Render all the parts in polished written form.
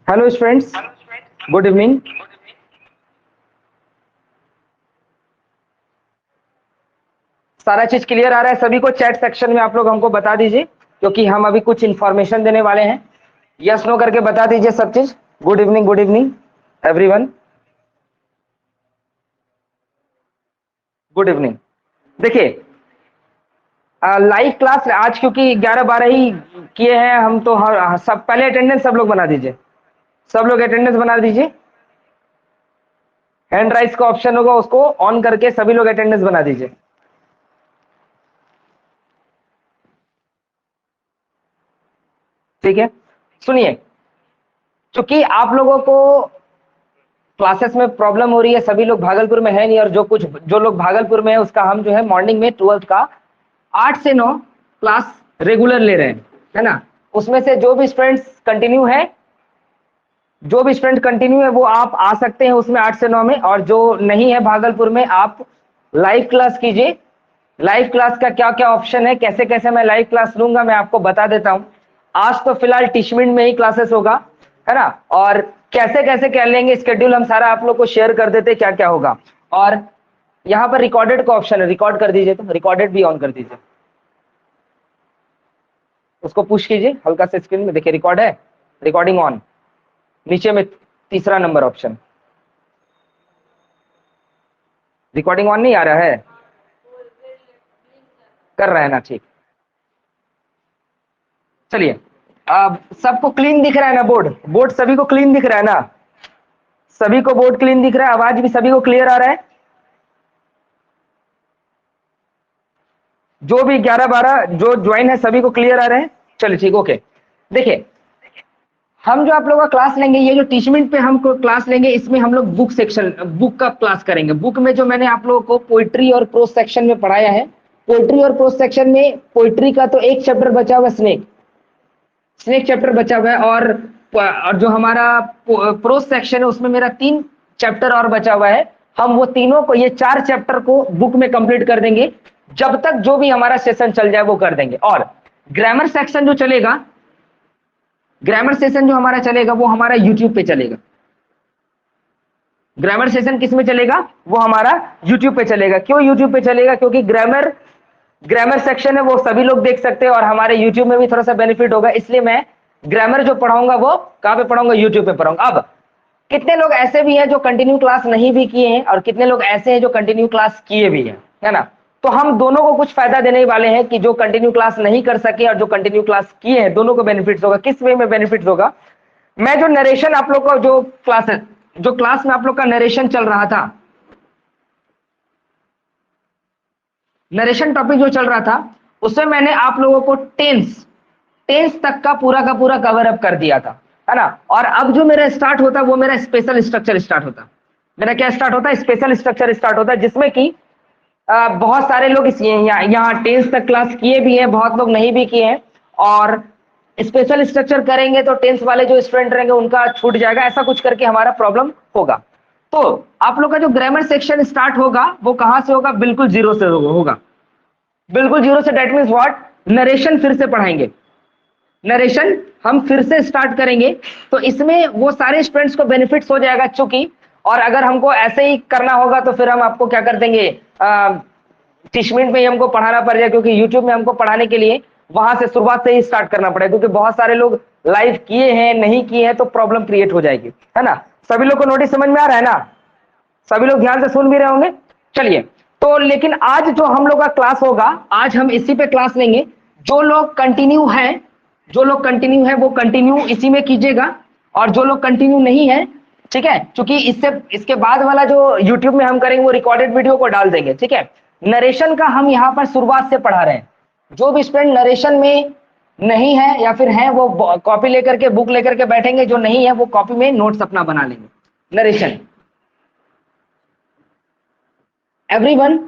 Hello students, good evening. सारा चीज clear आ रहा है सभी को? चैट सेक्शन में आप लोग हमको बता दीजिए, क्योंकि हम अभी कुछ इंफॉर्मेशन देने वाले हैं। यस नो करके बता दीजिए सब चीज। Good evening everyone, good evening. देखिए, लाइव क्लास आज क्योंकि 11-12 ही किए हैं हम, तो सब पहले अटेंडेंस सब लोग बना दीजिए। सब लोग अटेंडेंस बना दीजिए। हैंड राइज का ऑप्शन होगा, उसको ऑन करके सभी लोग अटेंडेंस बना दीजिए। ठीक है, सुनिए, क्योंकि आप लोगों को क्लासेस में प्रॉब्लम हो रही है, सभी लोग भागलपुर में है नहीं, और जो लोग भागलपुर में है उसका हम जो है मॉर्निंग में 12th का 8 से 9 क्लास रेगुलर ले रहे हैं, है ना। उसमें से जो भी स्टूडेंट कंटिन्यू है वो आप आ सकते हैं उसमें 8 से 9 में, और जो नहीं है भागलपुर में आप लाइव क्लास कीजिए। लाइव क्लास का क्या क्या ऑप्शन है, कैसे कैसे मैं लाइव क्लास लूंगा, मैं आपको बता देता हूं। आज तो फिलहाल टीचमिंट में ही क्लासेस होगा, है ना। और कैसे कैसे क्या लेंगे स्केड्यूल हम सारा आप लोग को शेयर कर देते क्या क्या होगा। और यहाँ पर रिकॉर्डेड का ऑप्शन है, रिकॉर्ड कर दीजिए, तो रिकॉर्डेड भी ऑन कर दीजिए। उसको पुश कीजिए हल्का से, स्क्रीन में देखिए रिकॉर्ड है, रिकॉर्डिंग ऑन। नीचे में तीसरा नंबर ऑप्शन, रिकॉर्डिंग ऑन नहीं आ रहा है? कर रहा है ना, ठीक। चलिए, अब सबको क्लीन दिख रहा है ना? बोर्ड सभी को क्लीन दिख रहा है ना? सभी को बोर्ड क्लीन दिख रहा है? आवाज भी सभी को क्लियर आ रहा है? जो भी 11-12 जो ज्वाइन है सभी को क्लियर आ रहे हैं? चलिए ठीक, ओके। देखिए, हम जो आप लोगों का क्लास लेंगे, ये जो टीचमेंट पे हम क्लास लेंगे, इसमें हम लोग बुक का क्लास करेंगे। बुक में जो मैंने आप लोगों को पोइट्री और प्रोज सेक्शन में पढ़ाया है, पोइट्री और प्रोज सेक्शन में पोइट्री का तो एक चैप्टर बचा हुआ है, स्नेक चैप्टर बचा हुआ है, और जो हमारा प्रोज सेक्शन है उसमें मेरा 3 चैप्टर और बचा हुआ है। हम वो तीनों को, ये 4 चैप्टर को बुक में कंप्लीट कर देंगे। जब तक जो भी हमारा सेशन चल जाए वो कर देंगे। और ग्रामर सेक्शन जो चलेगा, ग्रामर सेशन जो हमारा चलेगा वो हमारा यूट्यूब पे चलेगा। ग्रामर सेशन किस में चलेगा? वो हमारा यूट्यूब पे चलेगा। क्यों यूट्यूब पे चलेगा? क्योंकि ग्रामर सेक्शन है वो सभी लोग देख सकते हैं, और हमारे यूट्यूब में भी थोड़ा सा बेनिफिट होगा, इसलिए मैं ग्रामर जो पढ़ाऊंगा वो कहां पे पढ़ाऊंगा? यूट्यूब पे पढ़ाऊंगा। अब कितने लोग ऐसे भी हैं जो कंटिन्यू क्लास नहीं भी किए हैं, और कितने लोग ऐसे हैं जो कंटिन्यू क्लास किए भी हैं, है ना। तो हम दोनों को कुछ फायदा देने वाले हैं कि जो कंटिन्यू क्लास नहीं कर सके और जो कंटिन्यू क्लास किए हैं, दोनों को बेनिफिट्स होगा। किस वे में बेनिफिट्स होगा? मैं जो नरेशन आप लोग को, जो क्लास में आप लोग का नरेशन चल रहा था, नरेशन टॉपिक जो चल रहा था, उसमें मैंने आप लोगों को टेंस तक का पूरा कवर अप कर दिया था, है ना। और अब जो मेरा स्टार्ट होता है वो मेरा स्पेशल स्ट्रक्चर स्टार्ट होता। मेरा क्या स्टार्ट होता है? स्पेशल स्ट्रक्चर स्टार्ट होता है, जिसमें कि बहुत सारे लोग यहाँ टेंस तक क्लास किए भी हैं, बहुत लोग नहीं भी किए हैं। और स्पेशल स्ट्रक्चर करेंगे तो टेंस वाले जो स्टूडेंट रहेंगे उनका छूट जाएगा, ऐसा कुछ करके हमारा प्रॉब्लम होगा। तो आप लोग का जो ग्रामर सेक्शन स्टार्ट होगा वो कहां से होगा? बिल्कुल जीरो से होगा। बिल्कुल जीरो से, डेट मीन्स व्हाट? नरेशन फिर से पढ़ाएंगे, नरेशन हम फिर से स्टार्ट करेंगे। तो इसमें वो सारे स्टूडेंट्स को बेनिफिट्स हो जाएगा चूंकि। और अगर हमको ऐसे ही करना होगा तो फिर हम आपको क्या कर देंगे, टीचमेंट में ही हमको पढ़ाना पड़ जाएगा, क्योंकि यूट्यूब में हमको पढ़ाने के लिए वहां से शुरुआत से ही स्टार्ट करना पड़ेगा, क्योंकि बहुत सारे लोग लाइव किए हैं, नहीं किए हैं, तो प्रॉब्लम क्रिएट हो जाएगी, है ना। सभी लोग को नोटिस समझ में आ रहा है ना? सभी लोग ध्यान से सुन भी रहे होंगे। चलिए, तो लेकिन आज जो हम लोग का क्लास होगा, आज हम इसी पे क्लास लेंगे। जो लोग कंटिन्यू है वो कंटिन्यू इसी में कीजिएगा, और जो लोग कंटिन्यू नहीं है, ठीक है, क्योंकि इसके बाद वाला जो यूट्यूब में हम करेंगे वो रिकॉर्डेड वीडियो को डाल देंगे, ठीक है। नरेशन का हम यहाँ पर शुरुआत से पढ़ा रहे हैं। जो भी स्टूडेंट नरेशन में नहीं है या फिर है, वो कॉपी लेकर के, बुक लेकर के बैठेंगे। जो नहीं है वो कॉपी में नोट्स अपना बना लेंगे। Narration, everyone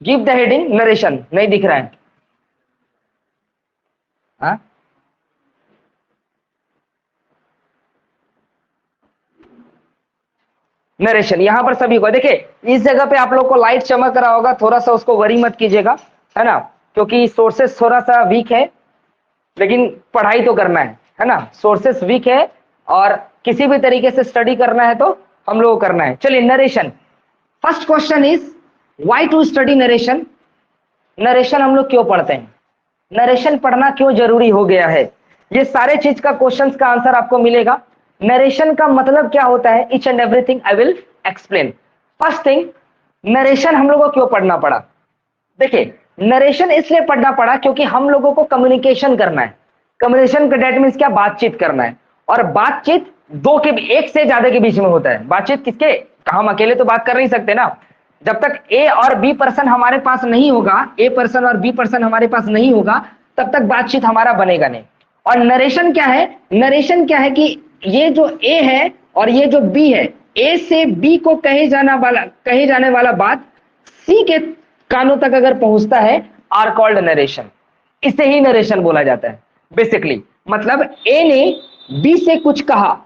give the heading narration. नहीं दिख रहा है? हाँ, नरेशन यहां पर सभी को देखिए। इस जगह पे आप लोग को लाइट चमक रहा होगा, थोड़ा सा उसको वरी मत कीजिएगा, है ना, क्योंकि सोर्सेस थोड़ा सा वीक है, लेकिन पढ़ाई तो करना है ना। सोर्सेस वीक है, और किसी भी तरीके से स्टडी करना है तो हम लोग को करना है। चलिए narration, first question is why to study narration. Narration हम लोग क्यों पढ़ते हैं, नरेशन पढ़ना क्यों जरूरी हो गया है, ये सारे चीज का क्वेश्चंस का आंसर आपको मिलेगा। नरेशन का मतलब क्या होता है, each and everything I will explain. First thing, narration हम लोगों को क्यों पढ़ना पड़ा। देखिए नरेशन इसलिए पढ़ना पड़ा क्योंकि हम लोगों को कम्युनिकेशन करना है। कम्युनिकेशन का डेट मीन्स क्या, बातचीत करना है। और बातचीत दो के, एक से ज्यादा के बीच में होता है। बातचीत किसके, हम अकेले तो बात कर नहीं सकते ना। जब तक ए और बी पर्सन हमारे पास नहीं होगा, ए पर्सन और बी पर्सन हमारे पास नहीं होगा, तब तक बातचीत हमारा बनेगा नहीं। और नरेशन क्या है, नरेशन क्या है कि ये जो ए है और ये जो बी है, ए से बी को कहे जाने वाला बात सी के कानों तक अगर पहुंचता है, आर कॉल्ड नरेशन। इसे ही नरेशन बोला जाता है बेसिकली। मतलब ए ने बी से कुछ कहा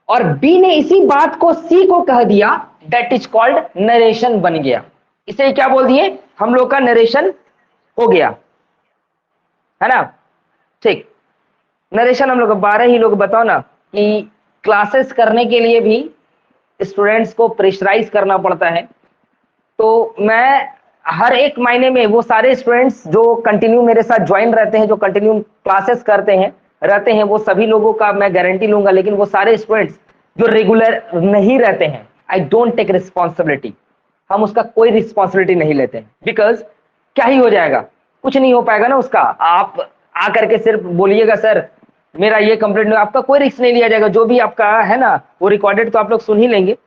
और बी ने इसी बात को सी को कह दिया, दैट इज कॉल्ड नरेशन बन गया। इसे क्या बोल दिए, हम लोग का नरेशन हो गया, है ना। ठीक, नरेशन हम लोग 12 ही लोग बताओ ना कि क्लासेस करने के लिए भी स्टूडेंट्स को प्रेशराइज करना पड़ता है। तो मैं हर एक महीने में वो सारे स्टूडेंट्स जो कंटिन्यू मेरे साथ ज्वाइन रहते हैं, जो कंटिन्यू क्लासेस करते हैं रहते हैं, वो सभी लोगों का मैं गारंटी लूंगा। लेकिन वो सारे स्टूडेंट्स जो रेगुलर नहीं रहते हैं, आई डोंट टेक रिस्पॉन्सिबिलिटी, हम उसका कोई रिस्पॉन्सिबिलिटी नहीं लेते हैं। बिकॉज क्या ही हो जाएगा, कुछ नहीं हो पाएगा ना उसका। आप आकर के सिर्फ बोलिएगा सर मेरा ये कंप्लीट नहीं, आपका कोई रिस्क नहीं लिया जाएगा। जो भी आपका है ना वो रिकॉर्डेड तो आप लोग सुन ही लेंगे।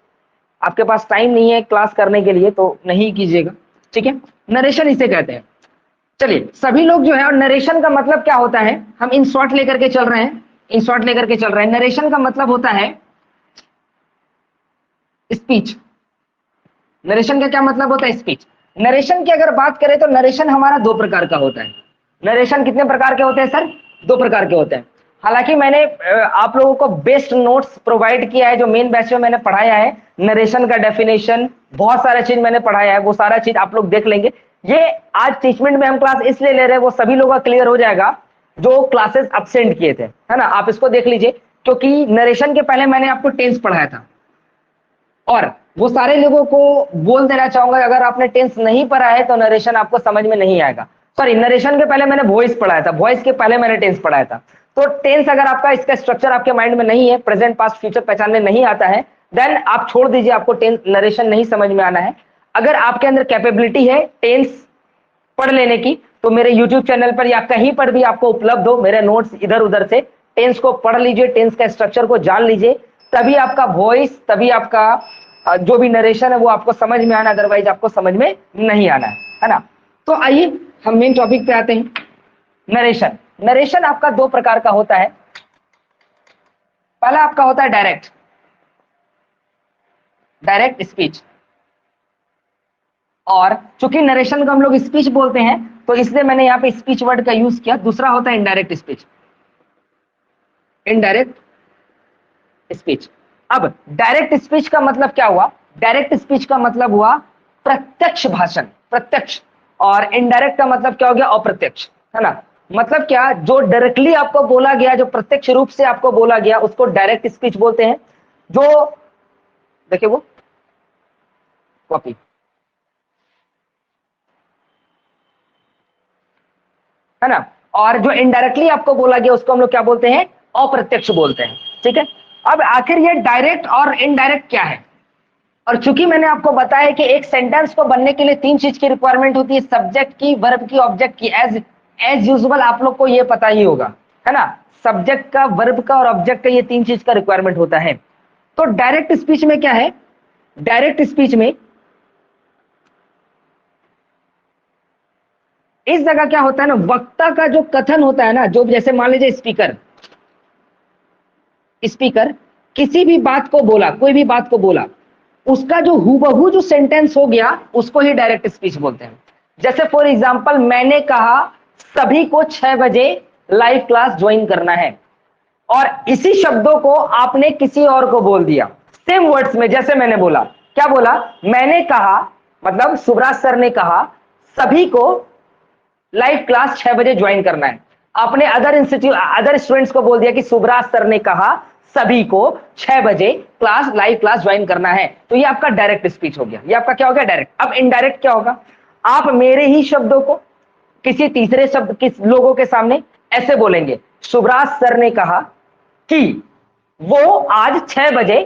आपके पास टाइम नहीं है क्लास करने के लिए तो नहीं कीजिएगा, ठीक है। नरेशन इसे कहते हैं। चलिए सभी लोग जो है, और नरेशन का मतलब क्या होता है, हम इन शॉर्ट लेकर के चल रहे हैं, इन शॉर्ट लेकर के चल रहे हैं। नरेशन का मतलब होता है स्पीच। नरेशन का क्या मतलब होता है, स्पीच। नरेशन की अगर बात करें तो नरेशन हमारा दो प्रकार का होता है। नरेशन कितने प्रकार के होते हैं सर, दो प्रकार के होते हैं। हालांकि मैंने आप लोगों को बेस्ट नोट्स प्रोवाइड किया है, जो मेन बैच में मैंने पढ़ाया है, नरेशन का डेफिनेशन, बहुत सारा चीज मैंने पढ़ाया है, वो सारा चीज आप लोग देख लेंगे। ये आज टीचमेंट में हम क्लास इसलिए ले रहे हैं, वो सभी लोगों का क्लियर हो जाएगा जो क्लासेस अब्सेंट किए थे, है ना। आप इसको देख लीजिए, क्योंकि नरेशन के पहले मैंने आपको टेंस पढ़ाया था। और वो सारे लोगों को बोल देना चाहूंगा, अगर आपने टेंस नहीं पढ़ा है तो नरेशन आपको समझ में नहीं आएगा। सॉरी, नरेशन के पहले मैंने वॉइस पढ़ाया था, वॉइस के पहले मैंने टेंस पढ़ाया था। तो टेंस अगर आपका, इसका स्ट्रक्चर आपके माइंड में नहीं है, प्रेजेंट पास्ट फ्यूचर पहचानने नहीं आता है, देन आप छोड़ दीजिए, आपको टेंस नरेशन नहीं समझ में आना है। अगर आपके अंदर कैपेबिलिटी है टेंस पढ़ लेने की, तो मेरे यूट्यूब चैनल पर या कहीं पर भी आपको उपलब्ध हो मेरे नोट्स इधर उधर से, टेंस को पढ़ लीजिए, टेंस का स्ट्रक्चर को जान लीजिए, तभी आपका वॉइस, तभी आपका जो भी नरेशन है वो आपको समझ में आना, अदरवाइज आपको समझ में नहीं आना है ना। तो आइए हम मेन टॉपिक पे आते हैं। नरेशन, नरेशन आपका दो प्रकार का होता है। पहला आपका होता है डायरेक्ट, डायरेक्ट स्पीच। और चूंकि नरेशन को हम लोग स्पीच बोलते हैं तो इसलिए मैंने यहां पे स्पीच वर्ड का यूज किया। दूसरा होता है इनडायरेक्ट स्पीच, इनडायरेक्ट स्पीच। अब डायरेक्ट स्पीच का मतलब क्या हुआ, डायरेक्ट स्पीच का मतलब हुआ प्रत्यक्ष भाषण, प्रत्यक्ष। और इनडायरेक्ट का मतलब क्या हो गया, अप्रत्यक्ष, है ना। मतलब क्या, जो डायरेक्टली आपको बोला गया, जो प्रत्यक्ष रूप से आपको बोला गया, उसको डायरेक्ट स्पीच बोलते हैं। जो देखिए वो कॉपी, है ना। और जो इनडायरेक्टली आपको बोला गया उसको हम लोग क्या बोलते हैं, अप्रत्यक्ष बोलते हैं, ठीक है। अब आखिर ये डायरेक्ट और इनडायरेक्ट क्या है। और चूंकि मैंने आपको बताया कि एक सेंटेंस को बनने के लिए तीन चीज की रिक्वायरमेंट होती है, सब्जेक्ट की, वर्ब की, ऑब्जेक्ट की। एज यूजुअल आप लोग को ये पता ही होगा, है ना। सब्जेक्ट का, वर्ब का और ऑब्जेक्ट का, ये तीन चीज का रिक्वायरमेंट होता है। तो डायरेक्ट स्पीच में क्या है, डायरेक्ट स्पीच में इस जगह क्या होता है ना, वक्ता का जो कथन होता है ना, जो जैसे मान लीजिए स्पीकर, स्पीकर किसी भी बात को बोला, कोई भी बात को बोला, उसका जो हूबहू जो सेंटेंस हो गया उसको ही डायरेक्ट स्पीच बोलते हैं। जैसे फॉर एग्जांपल मैंने कहा सभी को 6 बजे लाइव क्लास ज्वाइन करना है, और इसी शब्दों को आपने किसी और को बोल दिया सेम वर्ड्स में। जैसे मैंने बोला, क्या बोला, मैंने कहा, मतलब सुब्राज सर ने कहा सभी को लाइव क्लास 6 बजे ज्वाइन करना है। आपने अदर इंस्टीट्यूट, अदर स्टूडेंट्स को बोल दिया कि सुब्राज सर ने कहा सभी को 6 बजे क्लास लाइव क्लास ज्वाइन करना है। तो ये आपका डायरेक्ट स्पीच हो गया, ये आपका क्या हो गया डायरेक्ट। अब इनडायरेक्ट क्या होगा, आप मेरे ही शब्दों को किसी तीसरे शब्द किस लोगों के सामने ऐसे बोलेंगे, शुभराज सर ने कहा कि वो आज 6 बजे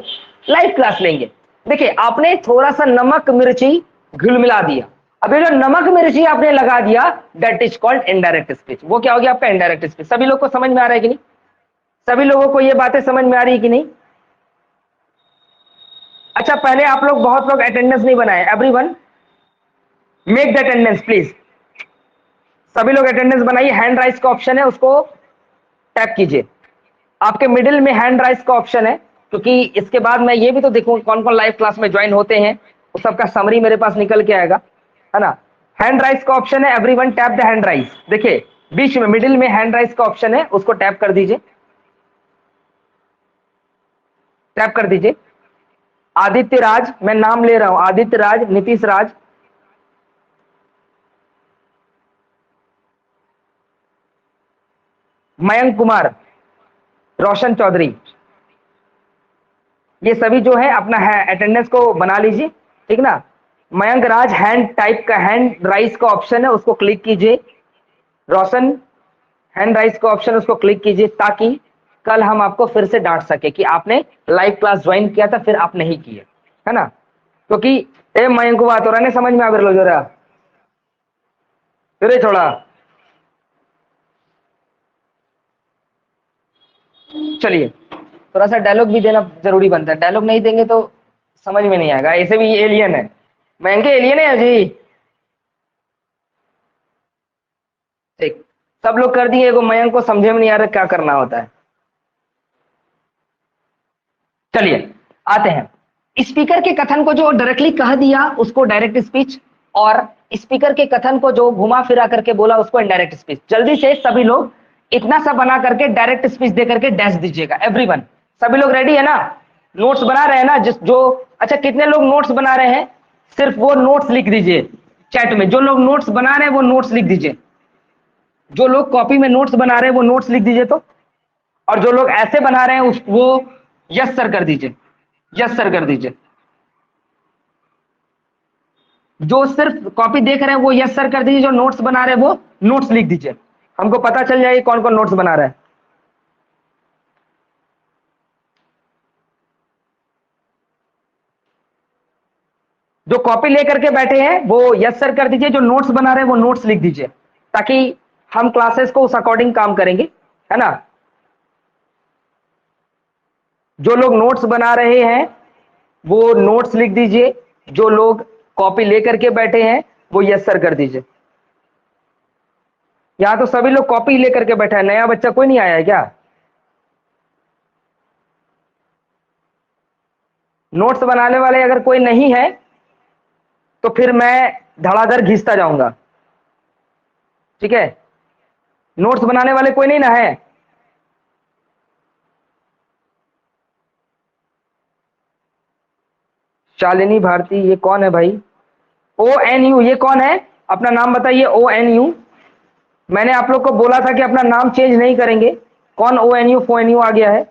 लाइव क्लास लेंगे। देखिए आपने थोड़ा सा नमक मिर्ची घुल मिला दिया, अब ये जो नमक मिर्ची आपने लगा दिया, that is called indirect speech. वो क्या हो गया आपका इनडायरेक्ट स्पीच। सभी लोग को समझ में आ रहा है कि नहीं, सभी लोगों को ये बातें समझ में आ रही है कि नहीं। अच्छा पहले आप लोग बहुत लोग अटेंडेंस नहीं बनाए, everyone make the attendance please. सभी लोग अटेंडेंस बनाइए, हैंड राइज का ऑप्शन है उसको टैप कीजिए। आपके मिडिल में हैंड राइज का ऑप्शन है, क्योंकि इसके बाद मैं ये भी तो देखूं कौन कौन लाइव क्लास में ज्वाइन होते हैं, उस सबका समरी मेरे पास निकल के आएगा, है ना। हैंड राइज का ऑप्शन है, everyone tap the hand raise. देखिए बीच में मिडिल में हैंड राइज का ऑप्शन है, उसको टैप कर दीजिए, टैप कर दीजिए। आदित्य राज, मैं नाम ले रहा हूं, आदित्य राज, नीतीश राज, मयंक कुमार, रोशन चौधरी, ये सभी जो है अपना अटेंडेंस को बना लीजिए, ठीक ना। मयंक राज हैंड टाइप का हैंड राइज का ऑप्शन है, उसको क्लिक कीजिए। रोशन हैंड राइज का ऑप्शन उसको क्लिक कीजिए, ताकि कल हम आपको फिर से डांट सके कि आपने लाइव क्लास ज्वाइन किया था फिर आप नहीं किए, है ना। क्योंकि ए मयंक बात हो रहा है समझ में आ लो जरा, फिर छोड़ा। चलिए थोड़ा सा डायलॉग भी देना जरूरी बनता है, डायलॉग नहीं देंगे तो समझ में नहीं आएगा। ऐसे भी एलियन है, मयंक एलियन है जी। ठीक, सब लोग कर दिए, वो मयंक को समझे में नहीं आ रहा क्या करना होता है। चलिए आते हैं, स्पीकर के कथन को जो डायरेक्टली कह दिया उसको डायरेक्ट स्पीच, और स्पीकर के कथन को जो घुमा फिरा करके बोला उसको इनडायरेक्ट स्पीच। जल्दी से सभी लोग इतना सा बना करके डायरेक्ट स्पीच दे करके डैश दीजिएगा एवरीवन। सभी लोग रेडी है ना, नोट्स बना रहे हैं ना जिस जो, अच्छा कितने लोग नोट्स बना रहे हैं, सिर्फ वो नोट्स लिख दीजिए चैट में। जो लोग नोट्स बना रहे हैं वो नोट्स लिख दीजिए, जो लोग कॉपी में नोट्स बना रहे हैं वो नोट्स लिख दीजिए तो, और जो लोग ऐसे बना रहे हैं वो यस सर कर दीजिए, यस सर कर दीजिए। जो सिर्फ कॉपी देख रहे हैं वो यस सर कर दीजिए, जो नोट्स बना रहे हैं वो नोट्स लिख दीजिए, हमको पता चल जाएगा कौन कौन नोट्स बना रहा है। जो कॉपी लेकर के बैठे हैं वो यस सर कर दीजिए, जो नोट्स बना रहे हैं वो नोट्स लिख दीजिए, ताकि हम क्लासेस को उस अकॉर्डिंग काम करेंगे, है ना। जो लोग नोट्स बना रहे हैं वो नोट्स लिख दीजिए, जो लोग कॉपी लेकर के बैठे हैं वो यस सर कर दीजिए। यहां तो सभी लोग कॉपी लेकर के बैठा है, नया बच्चा कोई नहीं आया है क्या। नोट्स बनाने वाले अगर कोई नहीं है तो फिर मैं धड़ाधड़ घिसता जाऊंगा, ठीक है। नोट्स बनाने वाले कोई नहीं ना है, शालिनी भारती, ये कौन है भाई। ONU, ये कौन है, अपना नाम बताइए। ONU, मैंने आप लोग को बोला था कि अपना नाम चेंज नहीं करेंगे। कौन ONU फोएनयू आ गया है।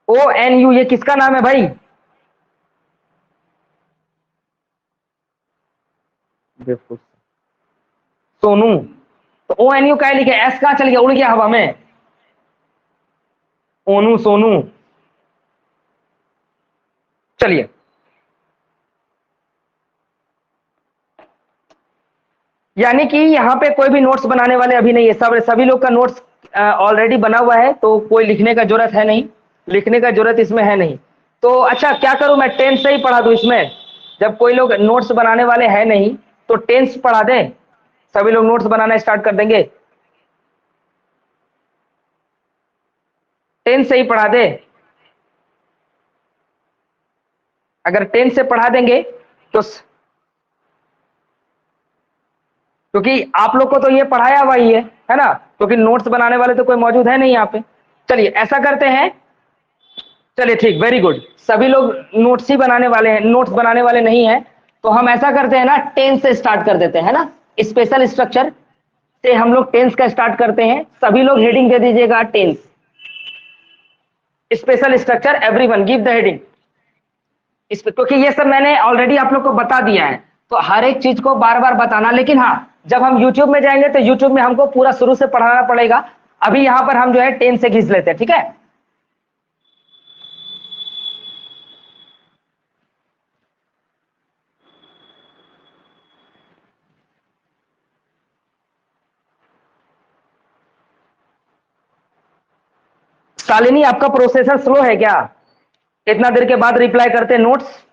ONU ये किसका नाम है भाई। सोनू, तो ONU क्या लिखे, एस कहां चल गया, उड़ गया हवा में। ओनू सोनू, चलिए यानी कि यहाँ पे कोई भी नोट्स बनाने वाले अभी नहीं है, सभी लोग का नोट्स ऑलरेडी बना हुआ है, तो कोई लिखने का जरूरत है नहीं, लिखने का जरूरत इसमें है नहीं। तो अच्छा क्या करूं मैं, टेंस से ही पढ़ा दूं इसमें, जब कोई लोग नोट्स बनाने वाले हैं नहीं तो टेंस पढ़ा दें, सभी लोग नोट्स बनाना स्टार्ट कर देंगे, टेंस से ही पढ़ा दे। अगर टेंस से पढ़ा देंगे तो, क्योंकि आप लोग को तो ये पढ़ाया हुआ ही है ना, क्योंकि नोट्स बनाने वाले तो कोई मौजूद है नहीं यहाँ पे। चलिए ऐसा करते हैं, चलिए ठीक, वेरी गुड, सभी लोग नोट्स ही बनाने वाले हैं, नोट्स बनाने वाले नहीं है, तो हम ऐसा करते हैं ना, टेंस से स्टार्ट कर देते हैं ना, स्पेशल स्ट्रक्चर से हम लोग टेंस का स्टार्ट करते हैं। सभी लोग हेडिंग दे दीजिएगा tense, special structure everyone give the heading. इस पे क्योंकि ये सब मैंने ऑलरेडी आप लोग को बता दिया है, तो हर एक चीज को बार बार बताना, लेकिन हाँ जब हम यूट्यूब में जाएंगे तो यूट्यूब में हमको पूरा शुरू से पढ़ाना पड़ेगा। अभी यहां पर हम जो है 10 से घिस लेते हैं, ठीक है। शालिनी आपका प्रोसेसर स्लो है क्या? इतना देर के बाद रिप्लाई करते नोट्स।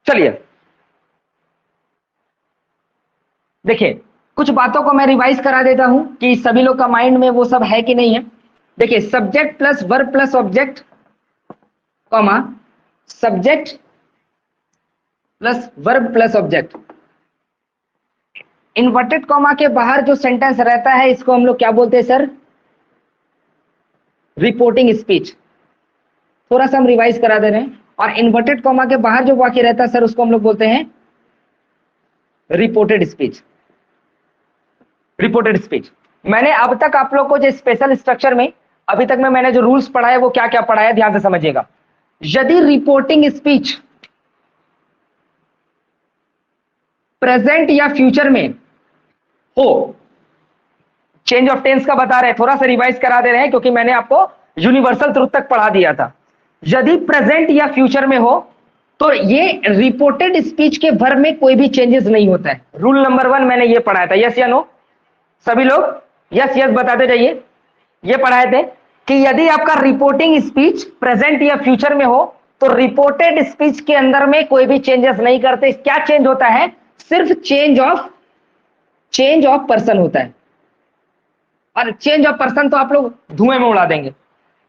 चलिए देखिए, कुछ बातों को मैं रिवाइज करा देता हूं कि सभी लोग का माइंड में वो सब है कि नहीं है। देखिए, subject plus verb plus object, comma subject plus verb plus object, inverted comma के बाहर जो सेंटेंस रहता है इसको हम लोग क्या बोलते हैं सर? Reporting speech. थोड़ा सा हम रिवाइज करा दे रहे हैं। और इन्वर्टेड कॉमा के बाहर जो वाक्य रहता है सर उसको हम लोग बोलते हैं रिपोर्टेड स्पीच। Reported speech. मैंने अब तक आप लोग को जो स्पेशल स्ट्रक्चर में अभी तक में मैंने जो रूल्स पढ़ा है वो क्या क्या पढ़ा है, ध्यान से समझिएगा। यदि रिपोर्टिंग स्पीच प्रेजेंट या फ्यूचर में हो, चेंज ऑफ टेंस का बता रहे हैं, थोड़ा सा रिवाइज करा दे रहे हैं क्योंकि मैंने आपको यूनिवर्सल ट्रुथ तक पढ़ा दिया था। यदि प्रेजेंट या फ्यूचर में हो तो ये रिपोर्टेड स्पीच के भर में कोई भी चेंजेस नहीं होता है। रूल नंबर 1 मैंने ये पढ़ाया था, यस या नो? सभी लोग यस यस बताते जाइए। ये पढ़ाए थे कि यदि आपका रिपोर्टिंग स्पीच प्रेजेंट या फ्यूचर में हो तो रिपोर्टेड स्पीच के अंदर में कोई भी चेंजेस नहीं करते। क्या चेंज होता है? सिर्फ चेंज ऑफ पर्सन होता है। और चेंज ऑफ पर्सन तो आप लोग धुएं में उड़ा देंगे,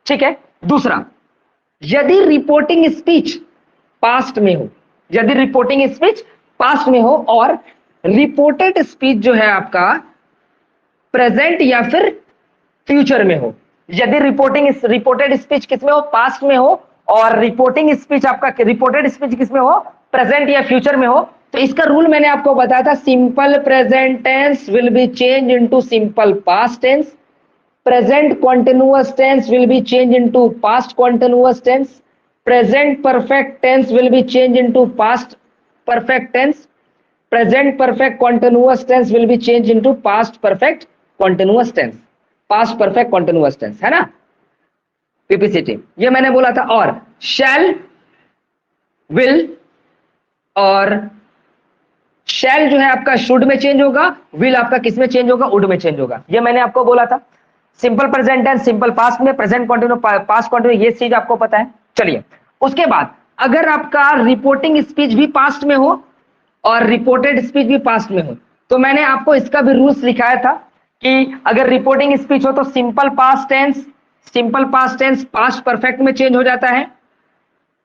ठीक है। दूसरा, यदि रिपोर्टिंग स्पीच पास्ट में हो, यदि रिपोर्टिंग स्पीच पास्ट में हो और रिपोर्टेड स्पीच जो है आपका प्रेजेंट या फिर फ्यूचर में हो, यदि रिपोर्टेड स्पीच किसमें हो? पास्ट में हो, और रिपोर्टेड स्पीच किसमें हो? प्रेजेंट या फ्यूचर में हो, तो इसका रूल मैंने आपको बताया था। Simple present tense will be change into simple past tense, present continuous tense will be changed into past continuous tense, present perfect tense will be changed into past perfect tense, present perfect continuous tense will be changed into past perfect continuous tense, past perfect continuous tense, है ना? पीपीसीटी ये मैंने बोला था। और shall, will और शैल जो है आपका शुड में चेंज होगा, विल आपका किस में चेंज होगा? वुड में चेंज होगा। ये मैंने आपको बोला था। Simple present tense simple past में, प्रेजेंट कंटिन्यू पास्ट कंटिन्यू, ये चीज आपको पता है। चलिए, उसके बाद अगर आपका रिपोर्टिंग स्पीच भी पास्ट में हो और रिपोर्टेड स्पीच भी पास्ट में हो, तो मैंने आपको इसका भी रूल्स लिखाया था कि अगर रिपोर्टिंग स्पीच हो तो simple past tense past perfect में चेंज हो जाता है,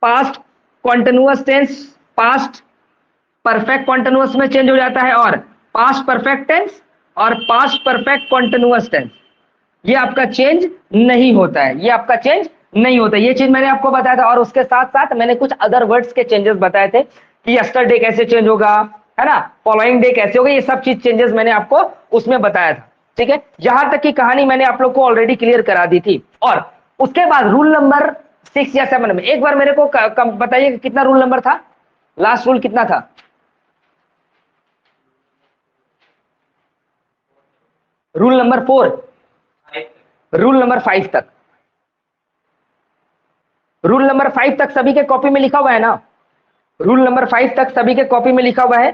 past continuous tense past perfect continuous में चेंज हो जाता है, और पास्ट परफेक्ट टेंस और पास्ट परफेक्ट कॉन्टिन्यूअस टेंस ये आपका चेंज नहीं होता है। ये आपका चेंज नहीं होता, ये चीज मैंने आपको बताया था। और उसके साथ साथ मैंने कुछ अदर वर्ड्स के चेंजेस बताए थे कि यस्टरडे कैसे चेंज होगा, है ना, फॉलोइंग डे कैसे होगा, ये सब चीज चेंजेस मैंने आपको उसमें बताया था, ठीक है। यहां तक की कहानी मैंने आप लोग को ऑलरेडी क्लियर करा दी थी। और उसके बाद रूल नंबर 6 या 7 में एक बार मेरे को बताइए कितना रूल नंबर था, लास्ट रूल कितना था? रूल नंबर 4, रूल नंबर 5 तक, रूल नंबर 5 तक सभी के कॉपी में लिखा हुआ है ना? रूल नंबर 5 तक सभी के कॉपी में लिखा हुआ है।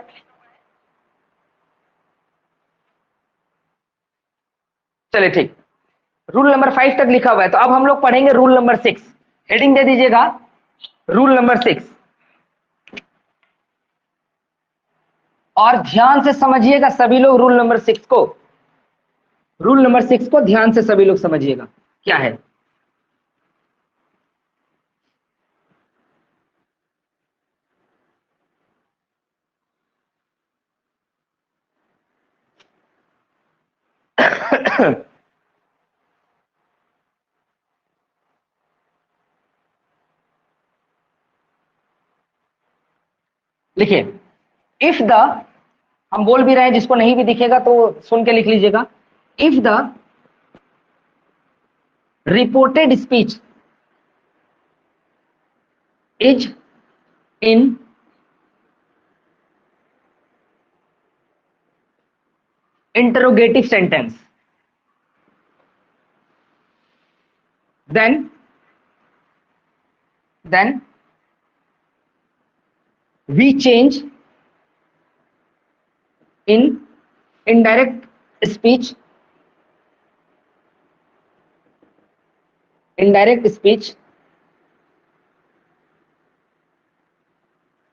चलिए ठीक, रूल नंबर 5 तक लिखा हुआ है। तो अब हम लोग पढ़ेंगे रूल नंबर 6। हेडिंग दे दीजिएगा रूल नंबर 6। और ध्यान से समझिएगा सभी लोग रूल नंबर 6 को, रूल नंबर 6 को ध्यान से सभी लोग समझिएगा क्या है। लिखिए, इफ द, हम बोल भी रहे हैं, जिसको नहीं भी दिखेगा तो सुन के लिख लीजिएगा। If the reported speech is in interrogative sentence, then we change in indirect speech,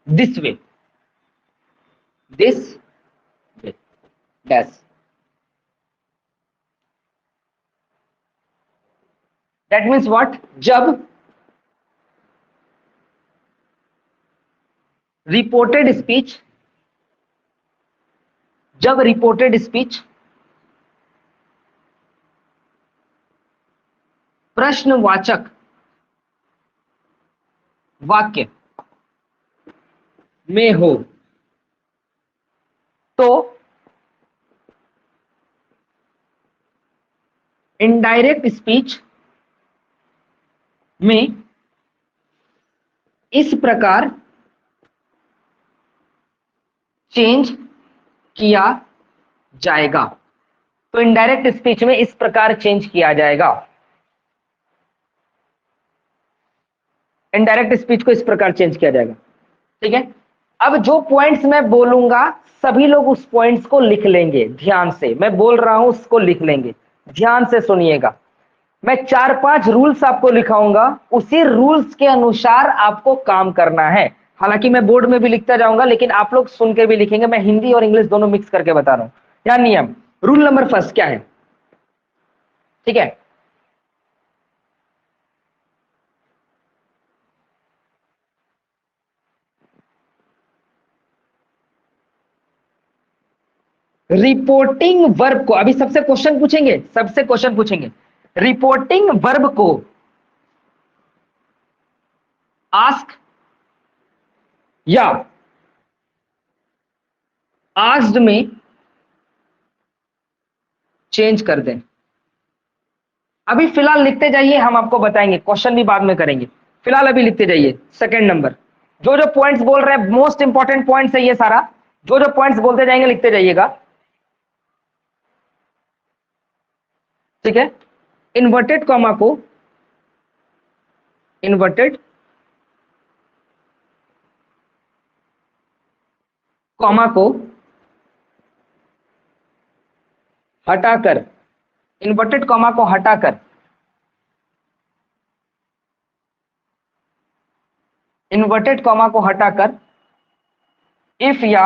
this way, dash, that means what, जब रिपोर्टेड स्पीच प्रश्नवाचक वाक्य में हो तो इनडायरेक्ट स्पीच में इस प्रकार चेंज किया जाएगा। तो इनडायरेक्ट स्पीच में इस प्रकार चेंज किया जाएगा, इनडायरेक्ट स्पीच को इस प्रकार चेंज किया जाएगा। ठीक है, अब जो पॉइंट्स मैं बोलूंगा सभी लोग उस पॉइंट्स को लिख लेंगे, ध्यान से मैं बोल रहा हूं उसको लिख लेंगे, ध्यान से सुनिएगा। मैं 4-5 रूल्स आपको लिखाऊंगा, उसी रूल्स के अनुसार आपको काम करना है। हालांकि मैं बोर्ड में भी लिखता जाऊंगा, लेकिन आप लोग सुन के भी लिखेंगे, मैं हिंदी और इंग्लिश दोनों मिक्स करके बता रहा हूं। क्या नियम, रूल नंबर फर्स्ट क्या है, ठीक है, रिपोर्टिंग वर्ब को, अभी सबसे क्वेश्चन पूछेंगे, रिपोर्टिंग वर्ब को आस्क या आस्क्ड में चेंज कर दें। अभी फिलहाल लिखते जाइए, हम आपको बताएंगे, क्वेश्चन भी बाद में करेंगे, फिलहाल अभी लिखते जाइए। सेकंड नंबर, जो जो पॉइंट्स बोल रहे हैं मोस्ट इंपॉर्टेंट पॉइंट्स है ये सारा, जो जो पॉइंट्स बोलते जाएंगे लिखते जाइएगा। ठीक है, इन्वर्टेड कॉमा को हटाकर, इन्वर्टेड कॉमा को हटाकर इफ या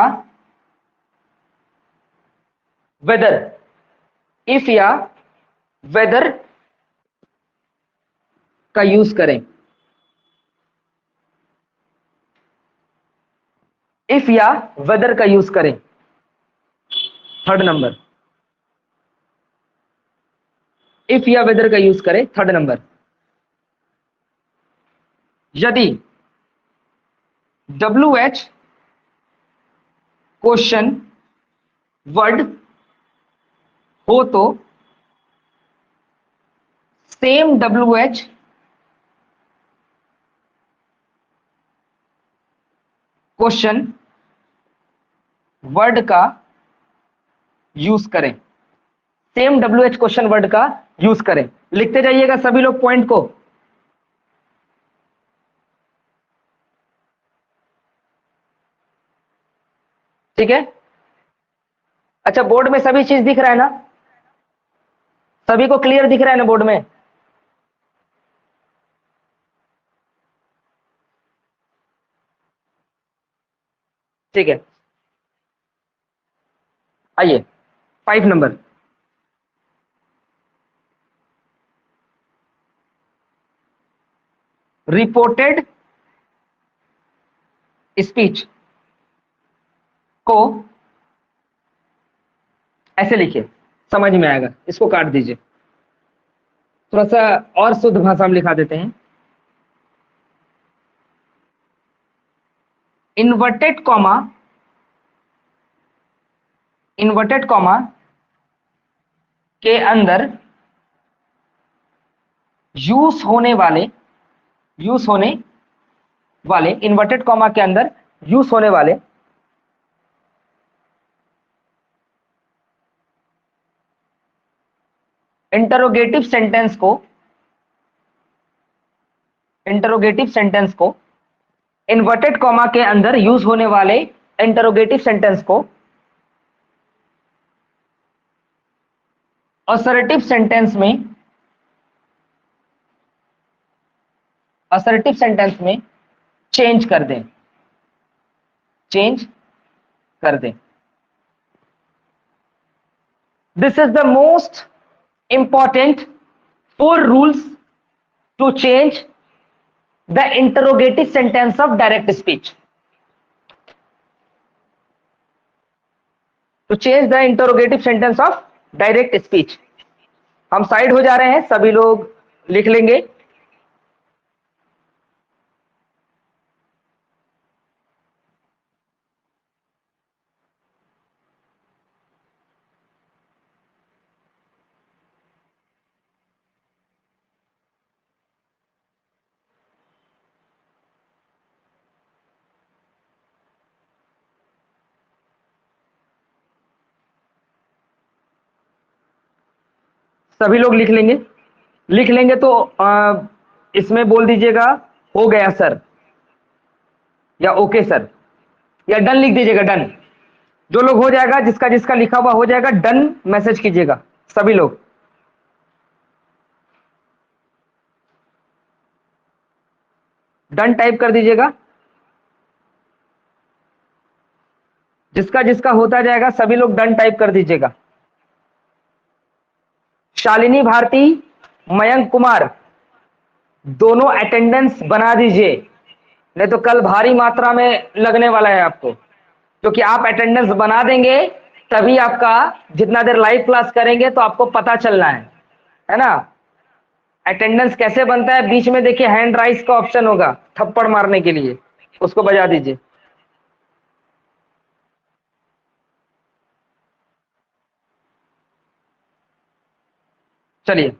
वेदर का यूज करें, इफ या वेदर का यूज करें। थर्ड नंबर, इफ या वेदर का यूज करें। थर्ड नंबर, यदि WH क्वेश्चन वर्ड हो तो सेम WH क्वेश्चन वर्ड का यूज करें, सेम WH क्वेश्चन वर्ड का यूज करें। लिखते जाइएगा सभी लोग पॉइंट को। ठीक है, अच्छा बोर्ड में सभी चीज दिख रहा है ना, सभी को क्लियर दिख रहा है ना बोर्ड में? ठीक है, आइए 5 नंबर, रिपोर्टेड स्पीच को ऐसे लिखिए, समझ में आएगा। इसको काट दीजिए, थोड़ा सा और शुद्ध भाषा में लिखा देते हैं। इन्वर्टेड कॉमा, इन्वर्टेड कॉमा के अंदर यूज होने वाले, यूज होने वाले, इन्वर्टेड कॉमा के अंदर यूज होने वाले इंटरोगेटिव सेंटेंस को, इंटरोगेटिव सेंटेंस को, इन्वर्टेड कॉमा के अंदर यूज होने वाले इंटरोगेटिव सेंटेंस को असर्टिव सेंटेंस में, असर्टिव सेंटेंस में चेंज कर दें, चेंज कर दें। This is the most important 4 rules to change the interrogative sentence of direct speech. To change the interrogative sentence of direct speech. हम साइड हो जा रहे हैं, सभी लोग लिख लेंगे। सभी लोग लिख लेंगे, लिख लेंगे तो इसमें बोल दीजिएगा हो गया सर, या ओके सर, या डन लिख दीजिएगा, डन। जो लोग हो जाएगा, जिसका जिसका लिखा हुआ हो जाएगा, डन मैसेज कीजिएगा सभी लोग। डन टाइप कर दीजिएगा। जिसका जिसका होता जाएगा सभी लोग डन टाइप कर दीजिएगा। शालिनी भारती, मयंक कुमार, दोनों अटेंडेंस बना दीजिए, नहीं तो कल भारी मात्रा में लगने वाला है आपको। क्योंकि आप अटेंडेंस बना देंगे तभी आपका, जितना देर लाइव क्लास करेंगे तो आपको पता चलना है ना। अटेंडेंस कैसे बनता है, बीच में देखिए हैंड राइज का ऑप्शन होगा थप्पड़ मारने के लिए, उसको बजा दीजिए। चलिए,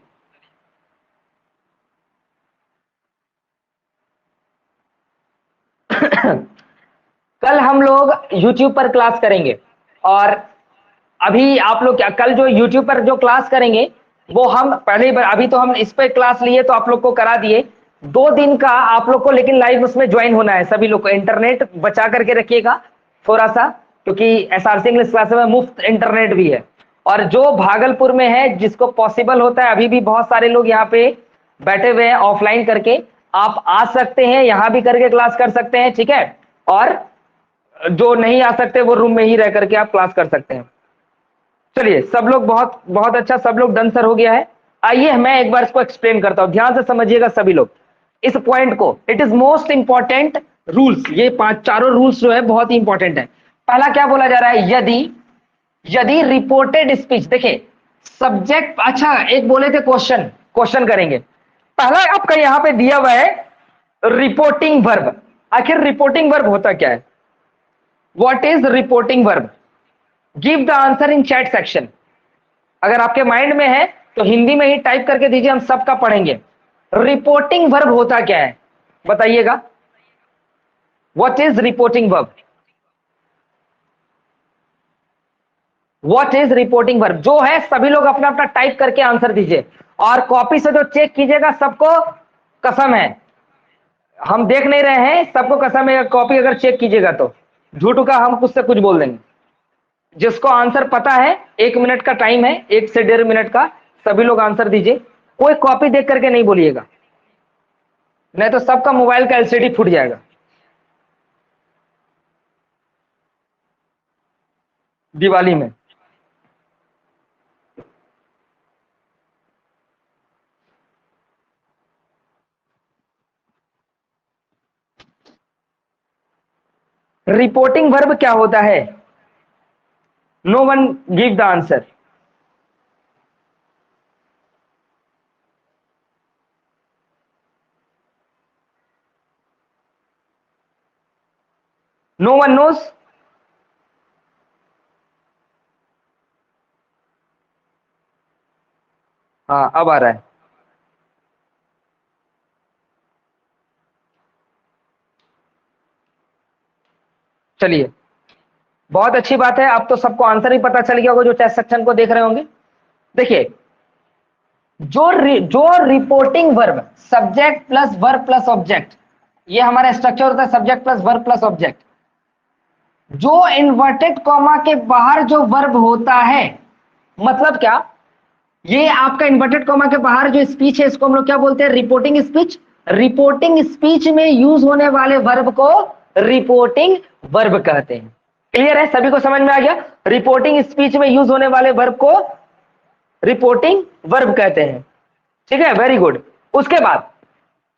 कल हम लोग YouTube पर क्लास करेंगे, और अभी आप लोग क्या, कल जो YouTube पर जो क्लास करेंगे वो हम पहले ही, अभी तो हम इस पे क्लास लिए तो आप लोग को करा दिए। 2 दिन का आप लोग को लेकिन लाइव उसमें ज्वाइन होना है। सभी लोग को इंटरनेट बचा करके रखिएगा थोड़ा सा, क्योंकि एसआरसी इंग्लिश क्लास में मुफ्त इंटरनेट भी है। और जो भागलपुर में है, जिसको पॉसिबल होता है, अभी भी बहुत सारे लोग यहाँ पे बैठे हुए हैं ऑफलाइन करके, आप आ सकते हैं, यहां भी करके क्लास कर सकते हैं, ठीक है। और जो नहीं आ सकते वो रूम में ही रह करके आप क्लास कर सकते हैं। चलिए, सब लोग बहुत बहुत अच्छा, सब लोग डन सर हो गया है। आइए मैं एक बार इसको एक्सप्लेन करता हूं, ध्यान से समझिएगा सभी लोग इस पॉइंट को। It is most important rules, ये 4 रूल्स जो है बहुत ही इंपॉर्टेंट है। पहला क्या बोला जा रहा है, यदि, यदि रिपोर्टेड स्पीच, देखिए सब्जेक्ट, अच्छा एक बोले थे क्वेश्चन, क्वेश्चन करेंगे। पहला आपका यहां पे दिया हुआ है रिपोर्टिंग वर्ब। आखिर रिपोर्टिंग वर्ब होता क्या है, what is reporting verb? Give the answer in chat section. अगर आपके माइंड में है तो हिंदी में ही टाइप करके दीजिए, हम सबका पढ़ेंगे। रिपोर्टिंग वर्ब होता क्या है बताइएगा, what is reporting verb? What is reporting verb जो है, सभी लोग अपना अपना टाइप करके आंसर दीजिए। और कॉपी से जो चेक कीजिएगा, सबको कसम है, हम देख नहीं रहे हैं, सबको कसम है, कॉपी अगर चेक कीजिएगा तो झूठ का हम कुछ से कुछ बोल देंगे। जिसको आंसर पता है, 1 मिनट का टाइम है, 1 से 1.5 मिनट का, सभी लोग आंसर दीजिए। कोई कॉपी देख करके नहीं बोलिएगा, नहीं तो सबका मोबाइल का एलसीडी फूट जाएगा दिवाली में। रिपोर्टिंग वर्ब क्या होता है? No one give the answer. No one knows? हाँ अब आ रहा है। चलिए, बहुत अच्छी बात है, अब तो सबको आंसर ही पता चल गया होगा जो टेस्ट सेक्शन को देख रहे होंगे। देखिए, जो reporting verb, subject plus verb plus object, ये हमारा स्ट्रक्चर होता है, subject plus verb plus object. जो इन्वर्टेड कॉमा के बाहर जो वर्ब होता है, मतलब क्या, ये आपका इन्वर्टेड कॉमा के बाहर जो स्पीच है इसको हम लोग क्या बोलते हैं? Reporting speech. रिपोर्टिंग स्पीच में यूज होने वाले वर्ब को रिपोर्टिंग वर्ब कहते हैं। क्लियर है? सभी को समझ में आ गया? रिपोर्टिंग स्पीच में यूज होने वाले वर्ब को रिपोर्टिंग वर्ब कहते हैं। ठीक है, वेरी गुड। उसके बाद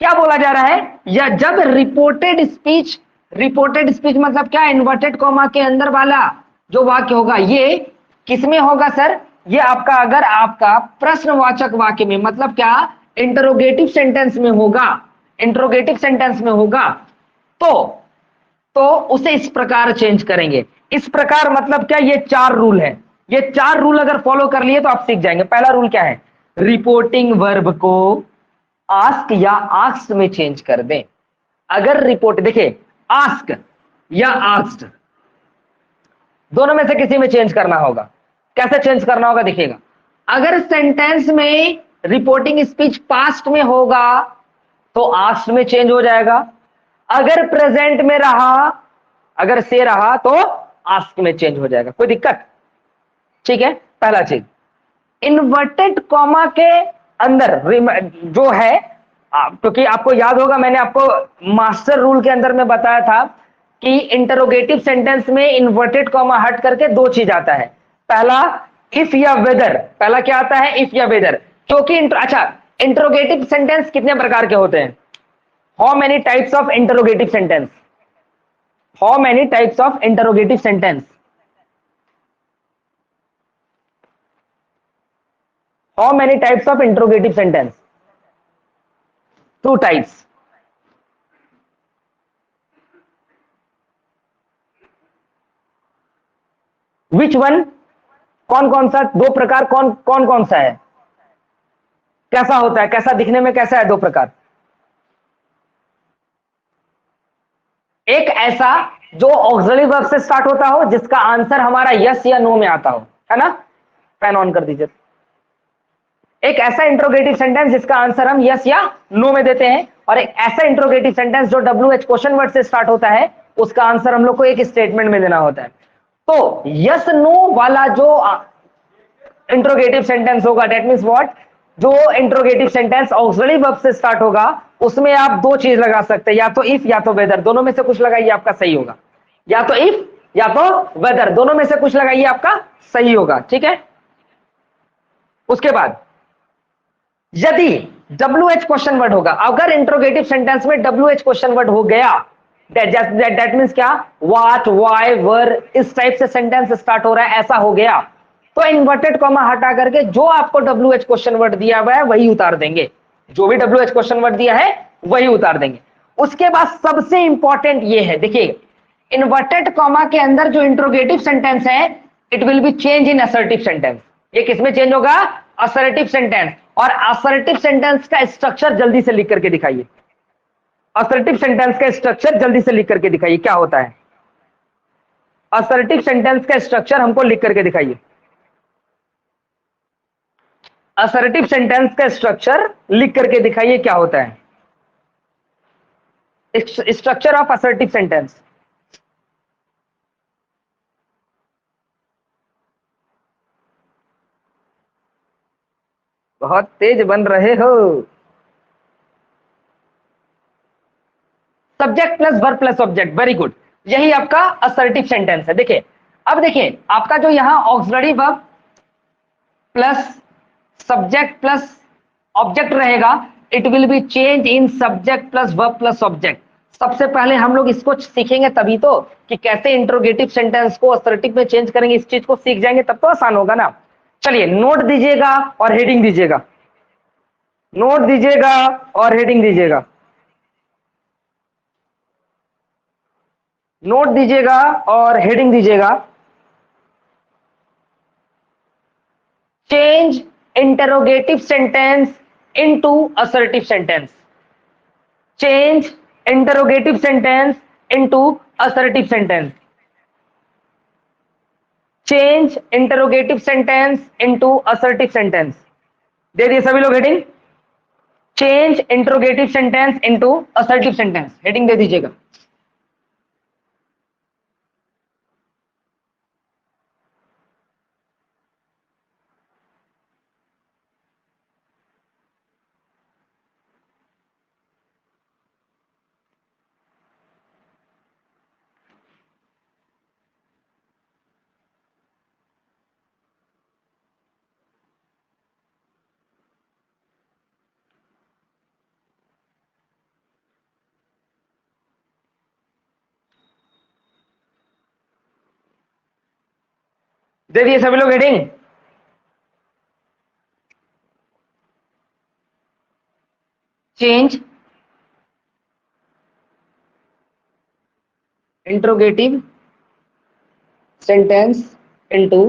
क्या बोला जा रहा है? या जब रिपोर्टेड स्पीच मतलब क्या? इन्वर्टेड कॉमा के अंदर वाला जो वाक्य होगा ये किसमें होगा सर? ये आपका, अगर आपका प्रश्नवाचक वाक्य में, मतलब क्या, इंटरोगेटिव सेंटेंस में होगा, इंटरोगेटिव सेंटेंस में होगा, तो उसे इस प्रकार चेंज करेंगे। इस प्रकार मतलब क्या? ये 4 रूल है। ये 4 रूल अगर फॉलो कर लिए तो आप सीख जाएंगे। पहला रूल क्या है? रिपोर्टिंग वर्ब को आस्क या आस्क्ड में चेंज कर दें। अगर रिपोर्ट, देखिए, आस्क या आस्क्ड दोनों में से किसी में चेंज करना होगा। कैसे चेंज करना होगा देखिएगा। अगर सेंटेंस में रिपोर्टिंग स्पीच पास्ट में होगा तो आस्क्ड में चेंज हो जाएगा। अगर प्रेजेंट में रहा, अगर से रहा तो आस्क में चेंज हो जाएगा। कोई दिक्कत? ठीक है, पहला चीज। इन्वर्टेड कॉमा के अंदर जो है, क्योंकि आपको याद होगा मैंने आपको मास्टर रूल के अंदर में बताया था कि इंटरोगेटिव सेंटेंस में इन्वर्टेड कॉमा हट करके 2 चीज आता है। पहला इफ या वेदर। पहला क्या आता है? इफ या वेदर। क्योंकि अच्छा, इंटरोगेटिव सेंटेंस कितने प्रकार के होते हैं? How many types of interrogative sentence? How many types of interrogative sentence? How many types of interrogative sentence? 2 types. Which one? कौन कौन सा? 2 प्रकार कौन कौन कौन सा है? कैसा होता है? कैसा दिखने में कैसा है? 2 प्रकार। एक ऐसा जो ऑक्सिलरी वर्ब से स्टार्ट होता हो, जिसका आंसर हमारा यस या नो में आता हो, है ना? फैन ऑन कर दीजिए। एक ऐसा इंट्रोगेटिव सेंटेंस जिसका आंसर हम यस या नो में देते हैं, और एक ऐसा इंट्रोगेटिव सेंटेंस जो WH क्वेश्चन वर्ड से स्टार्ट होता है, उसका आंसर हम लोग को एक स्टेटमेंट में देना होता है। तो यस नो वाला जो इंट्रोगेटिव सेंटेंस होगा, दैट मींस व्हाट, जो इंट्रोगेटिव सेंटेंस ऑक्सिलरी वर्ब से स्टार्ट होगा उसमें आप 2 चीज लगा सकते हैं, या तो इफ या तो वेदर। दोनों में से कुछ लगाइए, आपका सही होगा। या तो इफ या तो वेदर, दोनों में से कुछ लगाइए, आपका सही होगा। ठीक है, उसके बाद यदि WH क्वेश्चन वर्ड होगा, अगर इंट्रोगेटिव सेंटेंस में WH क्वेश्चन वर्ड हो गया, दैट मींस क्या? व्हाट, व्हाई, वर, इस टाइप से सेंटेंस स्टार्ट हो रहा है, ऐसा हो गया, तो इन्वर्टेड कॉमा हटा करके जो आपको WH क्वेश्चन वर्ड दिया हुआ है वही उतार देंगे। जो भी WH क्वेश्चन वर्ड दिया है वही उतार देंगे। उसके बाद सबसे इंपॉर्टेंट ये है, देखिए, इन्वर्टेड कॉमा के अंदर जो इंट्रोगेटिव सेंटेंस है, it will be change in assertive sentence. ये किसमें चेंज होगा? Assertive sentence. और असर्टिव सेंटेंस का स्ट्रक्चर जल्दी से लिख करके दिखाइए। असर्टिव सेंटेंस का स्ट्रक्चर जल्दी से लिख करके दिखाइए, क्या होता है? असर्टिव सेंटेंस का स्ट्रक्चर हमको लिख करके दिखाइए। असर्टिव सेंटेंस का स्ट्रक्चर लिख करके दिखाइए, क्या होता है? Structure of assertive sentence. बहुत तेज बन रहे हो। Subject plus verb plus object, very good. यही आपका असर्टिव सेंटेंस है। देखिए, अब देखिए, आपका जो यहां auxiliary verb plus subject plus object रहेगा, it will be change in subject plus verb plus object. सबसे पहले हम लोग इसको सीखेंगे तभी तो, कि कैसे इंट्रोगेटिव सेंटेंस को असर्टिव में चेंज करेंगे। इस चीज को सीख जाएंगे तब तो आसान होगा ना। चलिए, नोट दीजिएगा और हेडिंग दीजिएगा, नोट दीजिएगा और हेडिंग दीजिएगा। नोट दीजिएगा और हेडिंग दीजिएगा, change interrogative sentence into assertive sentence. Change interrogative sentence into assertive sentence. Change interrogative sentence into assertive sentence. दे दिए सभी लोग heading, change interrogative sentence into assertive sentence, heading दे दीजिएगा। दे दिए सभी लोग heading. Change interrogative sentence into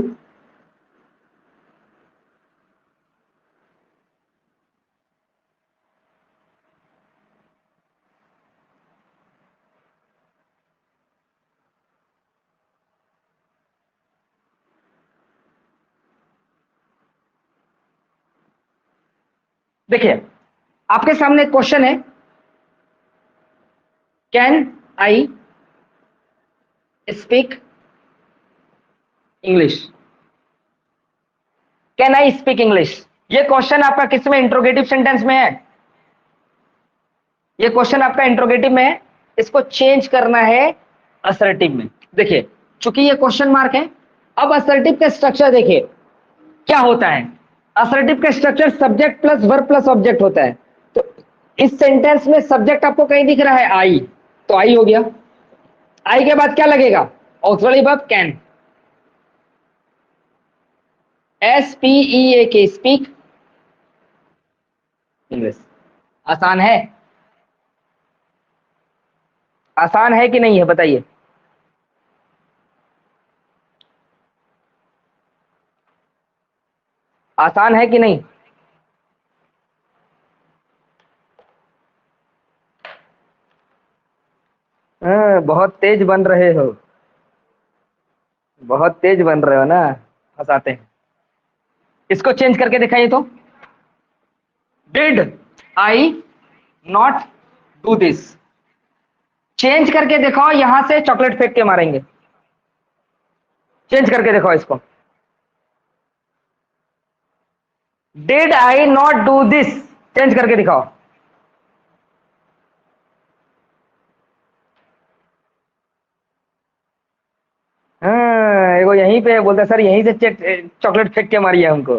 देखिए आपके सामने क्वेश्चन है, can I speak English. Can I speak English, ये क्वेश्चन आपका किस में, इंट्रोगेटिव सेंटेंस में है। ये क्वेश्चन आपका इंट्रोगेटिव में है, इसको चेंज करना है असर्टिव में। देखिए चूंकि ये क्वेश्चन मार्क है, अब असर्टिव का स्ट्रक्चर देखिए क्या होता है। असर्टिव का structure subject plus verb plus object होता है। तो इस सेंटेंस में सब्जेक्ट आपको कहीं दिख रहा है आई, तो आई हो गया। आई के बाद क्या लगेगा, auxiliary verb can, SPEAK speak English. आसान है, आसान है कि नहीं है बताइए। आसान है कि नहीं। बहुत तेज बन रहे हो, बहुत तेज बन रहे हो ना, फंसाते हैं। इसको चेंज करके दिखाइए तो, did I not do this. Change करके दिखाओ, यहां से चॉकलेट फेंक के मारेंगे। चेंज करके दिखाओ इसको, did I not do this, change करके दिखाओ। हाँ वो यहीं पे बोलते सर, यहीं से चॉकलेट फेंक के मारिए हमको।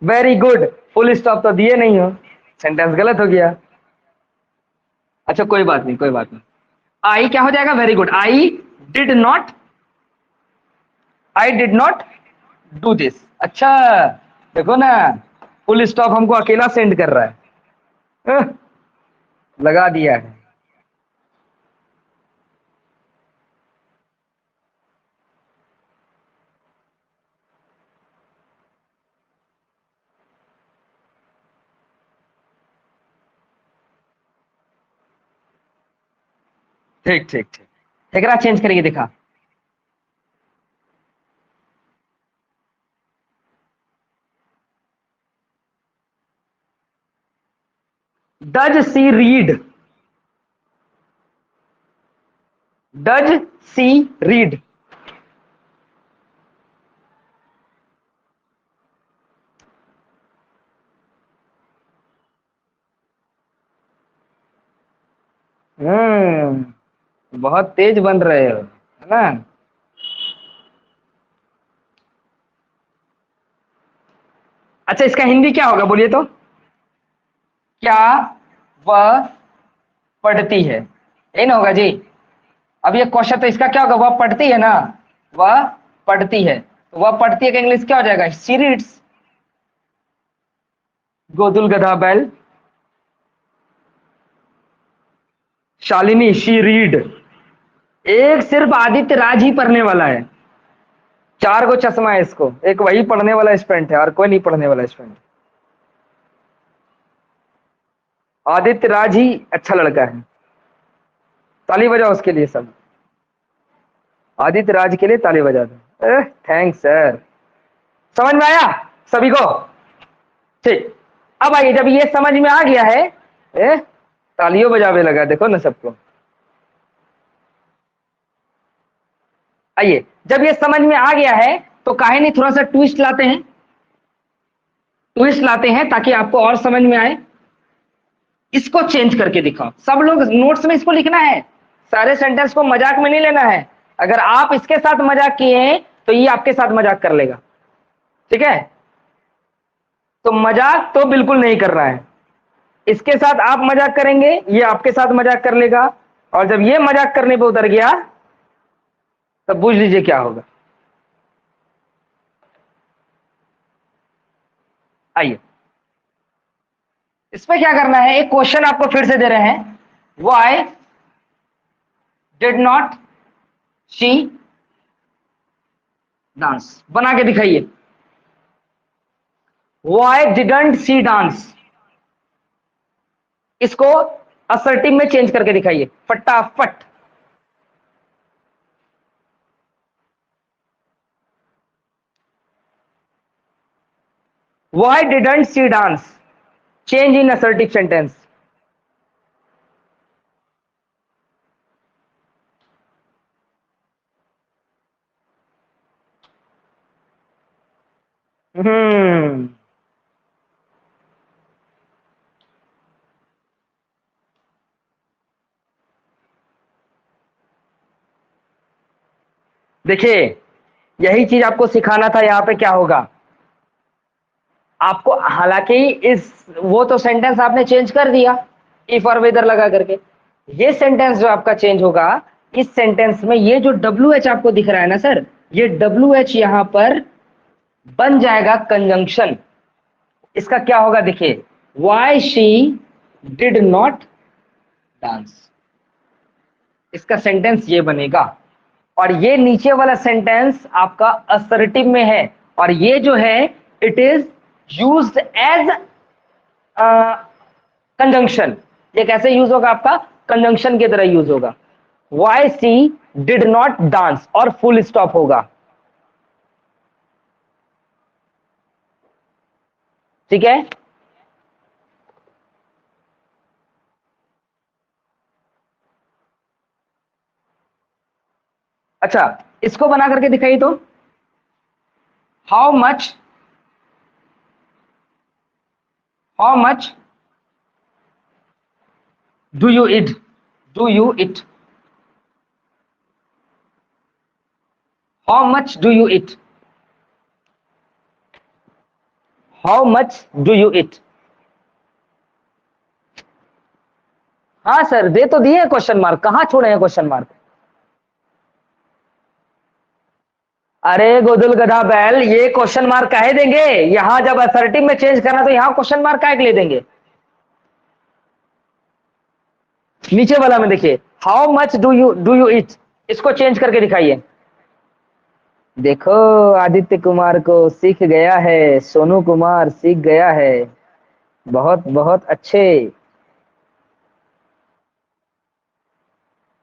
वेरी गुड, फुल स्टॉप तो दिए नहीं हो, सेंटेंस गलत हो गया। अच्छा कोई बात नहीं, कोई बात नहीं। आई क्या हो जाएगा, very good, did not I did not do this. अच्छा देखो ना, फुल स्टॉप हमको अकेला सेंड कर रहा है। अह, लगा दिया है। ठीक ठीक ठीक, ठेकरा चेंज करके दिखा। Does she read, does she read. बहुत तेज बन रहे हो, है ना। अच्छा इसका हिंदी क्या होगा बोलिए तो, क्या वह पढ़ती है, यही ना होगा जी। अब ये क्वेश्चन तो इसका क्या होगा, वह पढ़ती है ना, वह पढ़ती है, तो वह पढ़ती है का इंग्लिश क्या हो जाएगा, शी रीड्स। गोदुल गधा बैल शालिनी, शी रीड। एक सिर्फ आदित्य राज ही पढ़ने वाला है, 4 को चश्मा है इसको, एक वही पढ़ने वाला स्टूडेंट है और कोई नहीं पढ़ने वाला स्टूडेंट। आदित्य राज ही अच्छा लड़का है, ताली बजाओ उसके लिए सब, आदित्य राज के लिए ताली बजा दो। Thanks sir. समझ में आया सभी को? ठीक, अब आइए, जब ये समझ में आ गया है, तालियों बजावे लगा देखो ना सबको। आइए, जब ये समझ में आ गया है तो काहे नहीं थोड़ा सा ट्विस्ट लाते हैं, ट्विस्ट लाते हैं ताकि आपको और समझ में आए। इसको चेंज करके दिखाओ, सब लोग नोट्स में इसको लिखना है, सारे सेंटेंस को मजाक में नहीं लेना है। अगर आप इसके साथ मजाक किए हैं तो ये आपके साथ मजाक कर लेगा, ठीक है? तो मजाक तो बिल्कुल नहीं करना है, इसके साथ आप मजाक करेंगे, ये आपके साथ मजाक कर लेगा, और जब ये मजाक करने पे उतर गया तब बुझ लीजिए क्या होगा। आइए, इसमें क्या करना है, एक क्वेश्चन आपको फिर से दे रहे हैं, why did not she dance, बना के दिखाइए। व्हाई डिडंट सी डांस, इसको असर्टिव में चेंज करके दिखाइए फटाफट। Why didn't she dance, change in assertive sentence. हम्म, देखिए यही चीज आपको सिखाना था। यहां पे क्या होगा आपको, हालांकि इस वो तो सेंटेंस आपने चेंज कर दिया इफ और वेदर लगा करके, ये सेंटेंस जो आपका चेंज होगा, इस सेंटेंस में ये जो डब्ल्यू एच आपको दिख रहा है ना सर, ये डब्ल्यू एच यहां पर बन जाएगा कंजंक्शन। इसका क्या होगा देखिए, why she did not dance, इसका सेंटेंस ये बनेगा। और ये नीचे वाला सेंटेंस आपका असर्टिव में है, और ये जो है it is used as conjunction. ये कैसे यूज होगा आपका, कंजंक्शन की तरह यूज होगा। Why she did not dance और फुल स्टॉप होगा, ठीक है? अच्छा, इसको बना करके दिखाइए तो, how much, how much do you it, do you it, how much do you it, how much do you it. हाँ सर, दे तो दिए क्वेश्चन मार्क, कहां छोड़े हैं क्वेश्चन मार्क? अरे गोदुल गधा बैल, ये क्वेश्चन मार्क काहे देंगे? यहां जब असर्टिव में चेंज करना तो यहां क्वेश्चन मार्क काहे के लिए देंगे? नीचे वाला में देखिए, how much do you it, इसको चेंज करके दिखाइए। देखो आदित्य कुमार को सीख गया है, सोनू कुमार सीख गया है, बहुत बहुत अच्छे,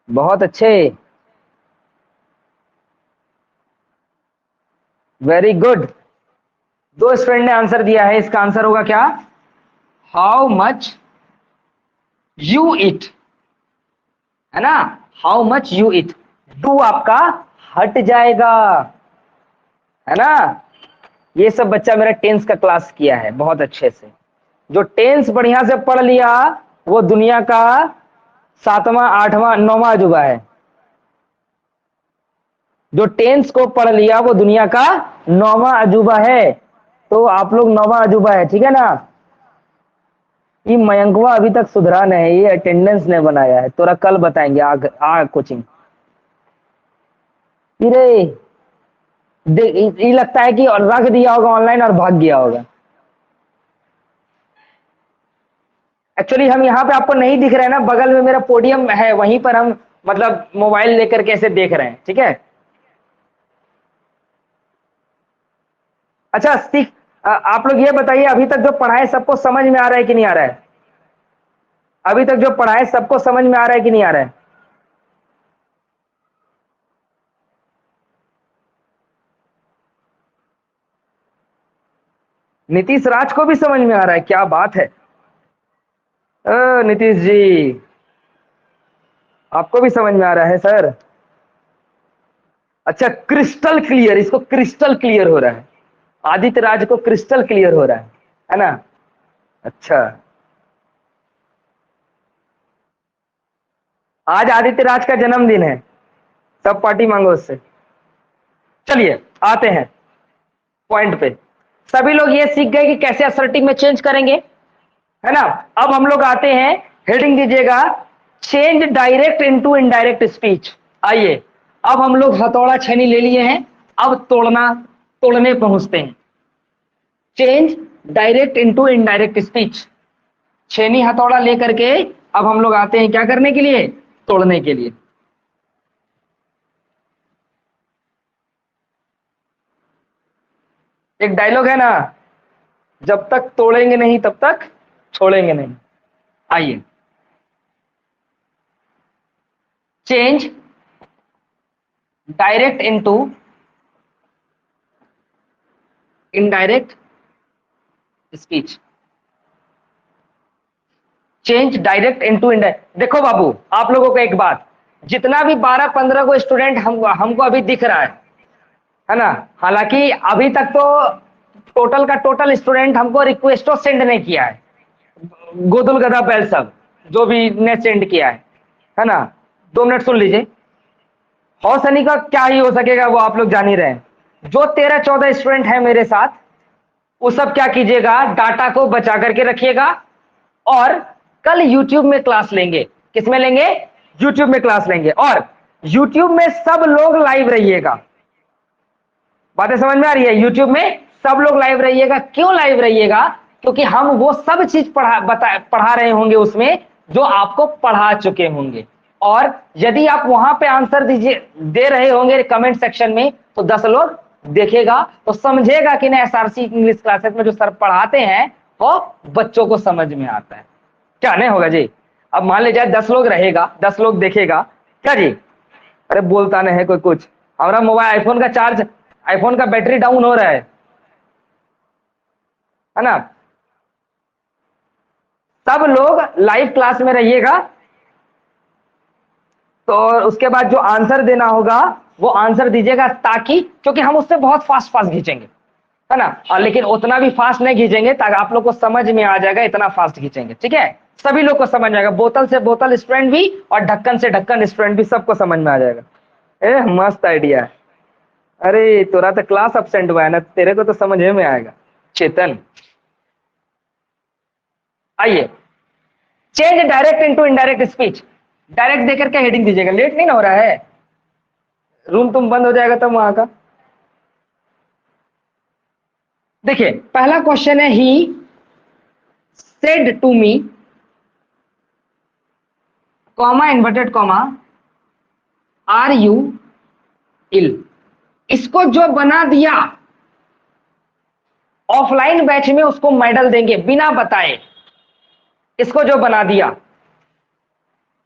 बहुत अच्छे, वेरी गुड। दो स्टूडेंट ने आंसर दिया है, इसका आंसर होगा क्या, हाउ मच यू इट, है ना? How much you it, do आपका हट जाएगा, है ना? ये सब बच्चा मेरा टेंस का क्लास किया है बहुत अच्छे से, जो टेंस बढ़िया से पढ़ लिया वो दुनिया का 7वां 8वां 9वां अजूबा है। जो टेंस को पढ़ लिया वो दुनिया का 9वां अजूबा है। तो आप लोग 9वां अजूबा है, ठीक है ना? ये मयंकवा अभी तक सुधरा नहीं, ये अटेंडेंस ने बनाया है, तोरा कल बताएंगे, आ कोचिंग। रे ये लगता है कि रख दिया होगा ऑनलाइन और भाग गया होगा। एक्चुअली हम यहाँ पे आपको नहीं दिख रहे हैं ना, बगल में मेरा पोडियम है, वहीं पर हम मतलब मोबाइल लेकर कैसे देख रहे हैं, ठीक है। अच्छा सीख, आप लोग ये बताइए, अभी तक जो पढ़ा है सबको समझ में आ रहा है कि नहीं आ रहा है? अभी तक जो पढ़ा है सबको समझ में आ रहा है कि नहीं आ रहा है? नीतीश राज को भी समझ में आ रहा है, क्या बात है। नीतीश जी, आपको भी समझ में आ रहा है सर? अच्छा, क्रिस्टल क्लियर, इसको क्रिस्टल क्लियर हो रहा है, आदित्य राज को क्रिस्टल क्लियर हो रहा है ना? अच्छा, आज आदित्य राज का जन्मदिन है, सब पार्टी मांगो उससे। चलिए आते हैं पॉइंट पे। सभी लोग ये सीख गए कि कैसे असर्टिव में चेंज करेंगे, है ना? अब हम लोग आते हैं, हेडिंग दीजिएगा, change direct into indirect speech. आइए, अब हम लोग हथौड़ा छेनी ले लिए हैं, अब तोड़ने पहुंचते हैं। Change direct into indirect speech, छेनी हथौड़ा लेकर के अब हम लोग आते हैं क्या करने के लिए? तोड़ने के लिए। एक डायलॉग है ना, जब तक तोड़ेंगे नहीं तब तक छोड़ेंगे नहीं। आइए, change direct into indirect speech, change direct into indirect. देखो बाबू, आप लोगों को एक बात, जितना भी 12-15 को स्टूडेंट हमको अभी दिख रहा है ना? हालांकि अभी तक तो टोटल का टोटल स्टूडेंट हमको रिक्वेस्टो सेंड नहीं किया है, गोदुल गधा बैल सब जो भी ने सेंड किया है ना? 2 मिनट सुन लीजिए। हौ सनी का क्या ही हो सकेगा, वो आप लोग जान ही रहे हैं। जो 13-14 स्टूडेंट है मेरे साथ, वो सब क्या कीजिएगा, डाटा को बचा करके रखिएगा, और कल YouTube में क्लास लेंगे। किसमें लेंगे? YouTube में क्लास लेंगे, और YouTube में सब लोग लाइव रहिएगा। बातें समझ में आ रही है? YouTube में सब लोग लाइव रहिएगा। क्यों लाइव रहिएगा? क्योंकि हम वो सब चीज पढ़ा रहे होंगे उसमें जो आपको पढ़ा चुके होंगे, और यदि आप वहां पे आंसर दे रहे होंगे कमेंट सेक्शन में, तो 10 लोग देखेगा तो समझेगा कि ना SRC इंग्लिश क्लासेस में जो सर पढ़ाते हैं वो बच्चों को समझ में आता है। क्या नहीं होगा जी? अब मान लीजिए 10 लोग रहेगा, 10 लोग देखेगा, क्या जी? अरे बोलता नहीं है कोई कुछ। हमारा मोबाइल आईफोन का बैटरी डाउन हो रहा है ना? सब लोग लाइव क्लास में रहिएगा, तो उसके बाद जो आंसर देना होगा वो आंसर दीजिएगा, ताकि, क्योंकि हम उससे बहुत फास्ट फास्ट खींचेंगे, है ना? और लेकिन उतना भी फास्ट नहीं खींचेंगे, ताकि आप लोग को समझ में आ जाएगा, इतना फास्ट खींचेंगे, ठीक है? सभी लोग को समझ में आएगा, बोतल से बोतल स्टूडेंट भी और ढक्कन से ढक्कन स्टूडेंट भी, सबको समझ में आ जाएगा। ए मस्त आइडिया है। अरे तोरा तो क्लास अपसेंट हुआ है ना, तेरे को तो समझ में आएगा चेतन। आइए, change direct into indirect speech. Direct देकर के हेडिंग दीजिएगा, लेट नहीं ना हो रहा है? रूम तुम बंद हो जाएगा तब वहां का। देखिए, पहला क्वेश्चन है, he said to me, comma inverted comma, are you ill. इसको जो बना दिया ऑफलाइन बैच में उसको मेडल देंगे बिना बताए। इसको जो बना दिया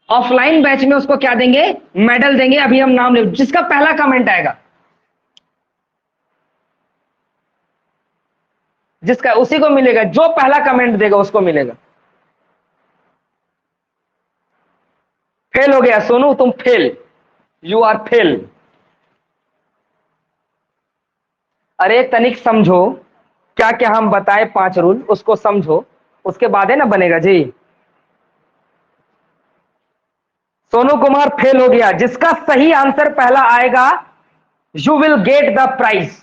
ऑफलाइन बैच में उसको क्या देंगे? मेडल देंगे। अभी हम नाम ले, जिसका पहला कमेंट आएगा, जिसका उसी को मिलेगा, जो पहला कमेंट देगा उसको मिलेगा। फेल हो गया सोनू, तुम फेल, यू आर फेल। अरे तनिक समझो, क्या क्या हम बताए 5 रूल, उसको समझो, उसके बाद है ना बनेगा जी। सोनू कुमार फेल हो गया, जिसका सही आंसर पहला आएगा, you will get the prize.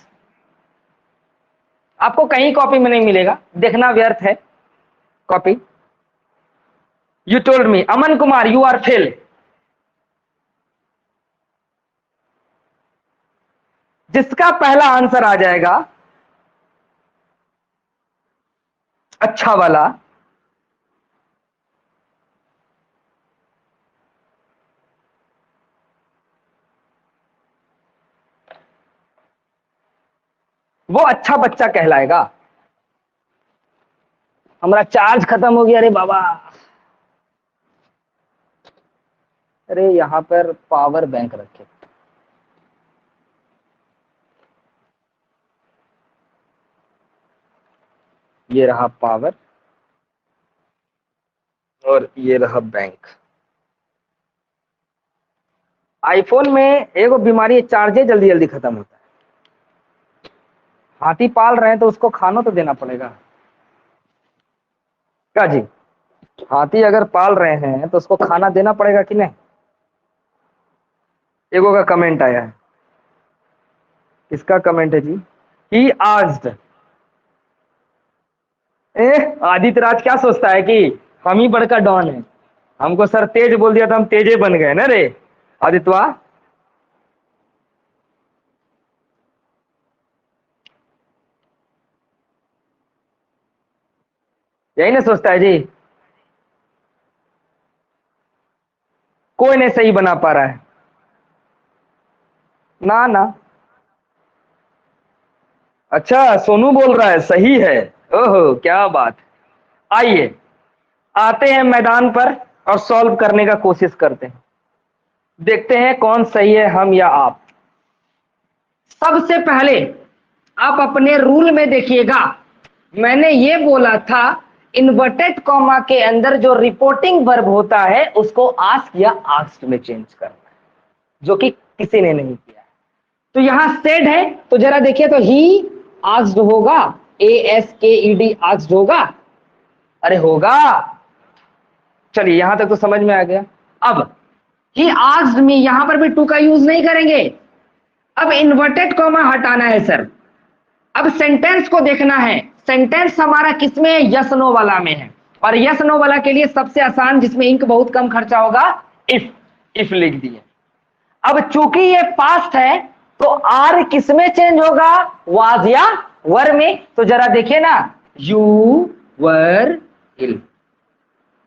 आपको कहीं कॉपी में नहीं मिलेगा, देखना व्यर्थ है copy. You told me, Aman Kumar, you are fail. जिसका पहला आंसर आ जाएगा अच्छा वाला, वो अच्छा बच्चा कहलाएगा। हमारा चार्ज खत्म हो गया, अरे बाबा। अरे यहाँ पर पावर बैंक रखे, ये रहा पावर और ये रहा बैंक। आईफोन में एगो बीमारी है, चार्जे जल्दी जल्दी खत्म होता है। हाथी पाल रहे हैं तो उसको खाना तो देना पड़ेगा। क्या जी, हाथी अगर पाल रहे हैं तो उसको खाना देना पड़ेगा कि नहीं। एगो का कमेंट आया है, इसका कमेंट है जी, ही आस्क्ड। आदित्य राज क्या सोचता है कि हम ही बड़का डॉन है, हमको सर तेज बोल दिया तो हम तेजे बन गए ना रे आदित्य। यही ना सोचता है जी, कोई नहीं सही बना पा रहा है। ना ना, अच्छा सोनू बोल रहा है, सही है। ओहो क्या बात। आइए आते हैं मैदान पर और सॉल्व करने का कोशिश करते हैं, देखते हैं कौन सही है, हम या आप। सबसे पहले आप अपने रूल में देखिएगा, मैंने ये बोला था इन्वर्टेड कॉमा के अंदर जो रिपोर्टिंग वर्ब होता है उसको आस्क या आस्क्ड में चेंज करना है, जो कि किसी ने नहीं किया। तो यहां सेड है तो जरा देखिए, तो ही आस्क्ड होगा, ASKED आस्क्ड होगा, अरे होगा। चलिए यहां तक तो समझ में आ गया। अब ही आस्क्ड मी, यहां पर भी टू का यूज नहीं करेंगे। अब इन्वर्टेड कॉमा हटाना है सर। अब सेंटेंस को देखना है, सेंटेंस हमारा किसमें है, यस नो वाला में है। और यस नो वाला के लिए सबसे आसान, जिसमें इंक बहुत कम खर्चा होगा, इफ लिख दिए। अब चूंकि ये पास्ट है तो आर किसमें चेंज होगा, वाज या वर में। तो जरा देखिए ना, यू वर इल,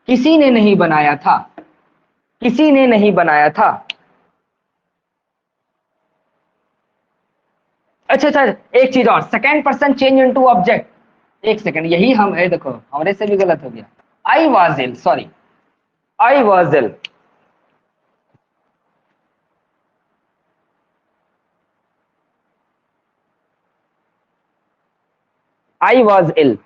किसी ने नहीं बनाया था, किसी ने नहीं बनाया था। अच्छा अच्छा, एक चीज और, second person change into object. एक सेकंड, यही हम है, देखो हमारे से भी गलत हो गया। I was ill, sorry, I was ill. I was ill.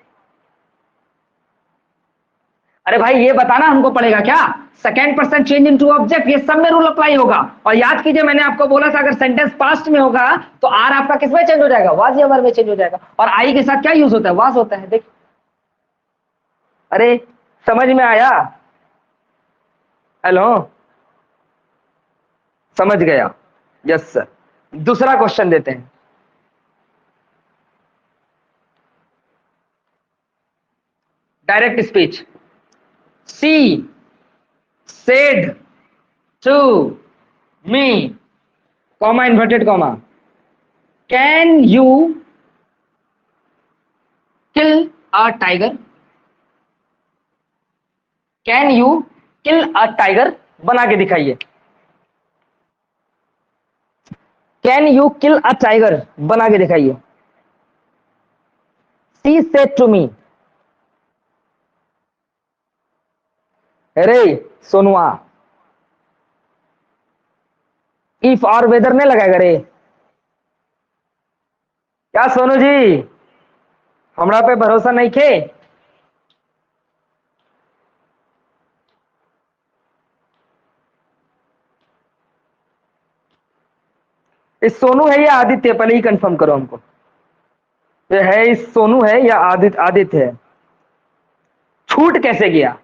अरे भाई ये बताना हमको पड़ेगा क्या, second person change into object, ये सब में रूल अप्लाई होगा। और याद कीजिए मैंने आपको बोला था अगर सेंटेंस पास्ट में होगा तो आर आपका किसमें चेंज हो जाएगा, वाज या वर में चेंज हो जाएगा। और आई के साथ क्या यूज होता है, वाज होता है। देख, अरे समझ में आया, हेलो, समझ गया, यस सर। दूसरा क्वेश्चन देते हैं, direct speech. She said to me, comma inverted comma, can you kill a tiger, can you kill a tiger, बना के दिखाइए। Can you kill a tiger, बना के दिखाइए। सी सेड टू मी, अरे सोनुआ, इफ और वेदर नहीं लगाएगा रे। क्या सोनू जी, हमरा पे भरोसा नहीं खे। इस सोनू है या आदित्य, पहले ही कंफर्म करो हमको। ये है, इस सोनू है या आदित्य, आदित्य है। छूट कैसे गया,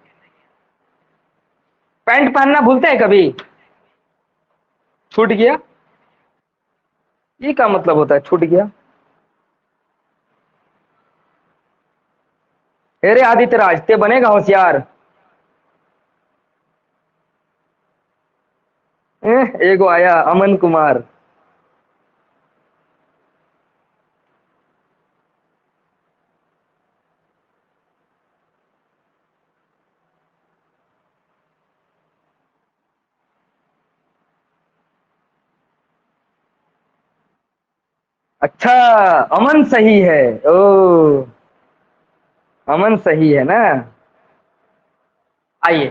पैंट पहनना भूलते हैं कभी, छूट गया, ये क्या मतलब होता है छूट गया। अरे आदित्य राज, ते बनेगा होशियार। एगो आया अमन कुमार। अच्छा, अमन सही है। ओ, अमन सही है ना। आइए,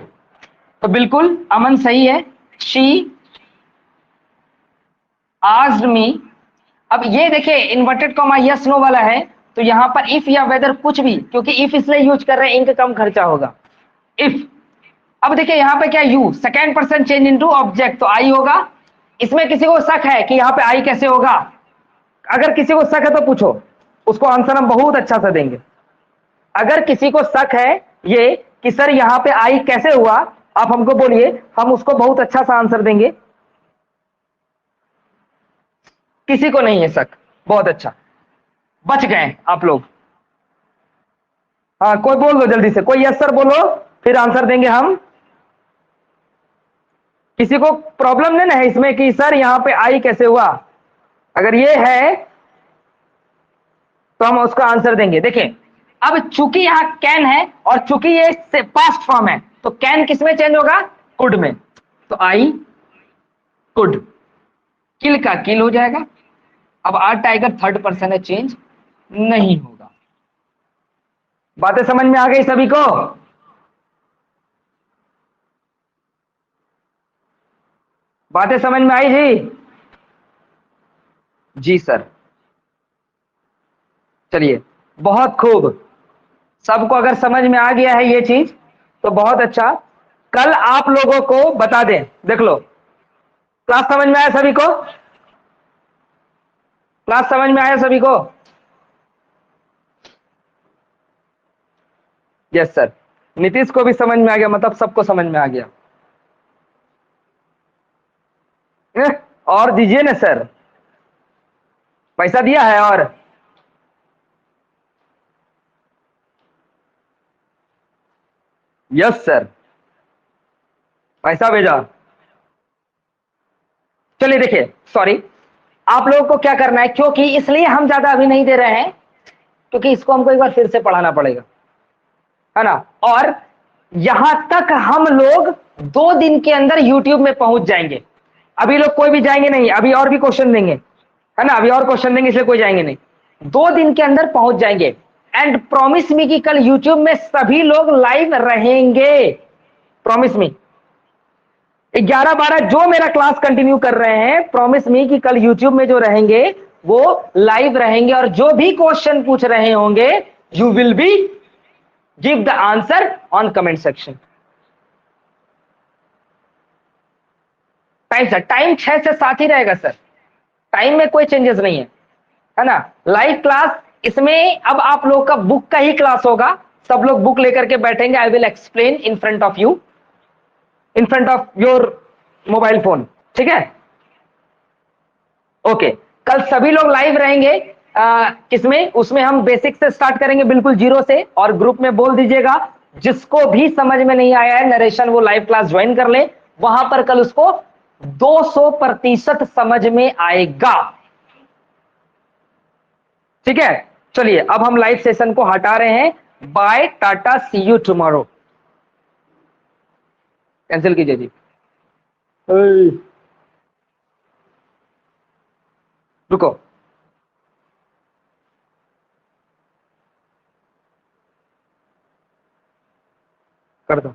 तो बिल्कुल अमन सही है। She asked me. अब ये देखिए इन्वर्टेड कॉमा यस नो वाला है, तो यहां पर इफ या वेदर कुछ भी, क्योंकि इफ इसलिए यूज कर रहे हैं इंक कम खर्चा होगा। इफ, अब देखिए यहां पे क्या you second person change into object, तो आई होगा। इसमें किसी को शक है कि यहां पे आई कैसे होगा? अगर किसी को शक है तो पूछो, उसको आंसर हम बहुत अच्छा से देंगे। अगर किसी को शक है ये कि सर यहां पे आई कैसे हुआ, आप हमको बोलिए, हम उसको बहुत अच्छा सा आंसर देंगे। किसी को नहीं है शक, बहुत अच्छा, बच गए आप लोग। हाँ, कोई बोल दो जल्दी से, कोई यस सर बोलो, फिर आंसर देंगे हम। किसी को प्रॉब्लम नहीं ना है इसमें कि सर यहां पे आई कैसे हुआ? अगर ये है तो हम उसका आंसर देंगे। देखिए, अब चूंकि यहां कैन है और चूंकि ये पास्ट फॉर्म है, तो कैन किस में चेंज होगा? कुड में। तो आई कुड, किल का किल हो जाएगा। अब आर टाइगर थर्ड पर्सन है, चेंज नहीं होगा। बातें समझ में आ गई सभी को? बातें समझ में आई जी? जी सर। चलिए, बहुत खूब। सबको अगर समझ में आ गया है ये चीज तो बहुत अच्छा। कल आप लोगों को बता दें, देख लो, क्लास समझ में आया सभी को? क्लास समझ में आया सभी को? Yes sir. नीतीश को भी समझ में आ गया, मतलब सबको समझ में आ गया। और दीजिए ना सर, पैसा दिया है और यस सर, पैसा भेजा। चलिए देखिए, सॉरी, आप लोगों को क्या करना है, क्योंकि इसलिए हम ज्यादा अभी नहीं दे रहे हैं क्योंकि इसको हमको एक बार फिर से पढ़ाना पड़ेगा, है ना। और यहां तक हम लोग 2 दिन के अंदर यूट्यूब में पहुंच जाएंगे। अभी लोग कोई भी जाएंगे नहीं, अभी और भी क्वेश्चन देंगे, है ना, अभी और क्वेश्चन देंगे, इसलिए कोई जाएंगे नहीं। 2 दिन के अंदर पहुंच जाएंगे। एंड प्रॉमिस मी कि कल यूट्यूब में सभी लोग लाइव रहेंगे। प्रॉमिस मी, 11-12 जो मेरा क्लास कंटिन्यू कर रहे हैं, प्रॉमिस मी कि कल यूट्यूब में जो रहेंगे वो लाइव रहेंगे, और जो भी क्वेश्चन पूछ रहे होंगे you will be give the answer on comment section. Time sir, time 6 से 7 ही रहेगा सर, टाइम में कोई चेंजेस नहीं है ना। लाइव क्लास इसमें अब आप लोग का बुक का ही क्लास होगा। सब लोग बुक लेकर के बैठेंगे, I will explain in front of you, in front of your mobile phone, ठीक है? ओके, कल सभी लोग लाइव रहेंगे। किसमें? उसमें हम बेसिक से स्टार्ट करेंगे, बिल्कुल जीरो से, और ग्रुप में बोल दीजिएगा जिसको भी समझ में नहीं आया है नरेशन, वो लाइव क्लास ज्वाइन कर ले। वहां पर कल उसको 200% समझ में आएगा, ठीक है? चलिए, अब हम लाइव सेशन को हटा रहे हैं। Bye tata, see you tomorrow. Cancel कीजिए जी। रुको, कर दो।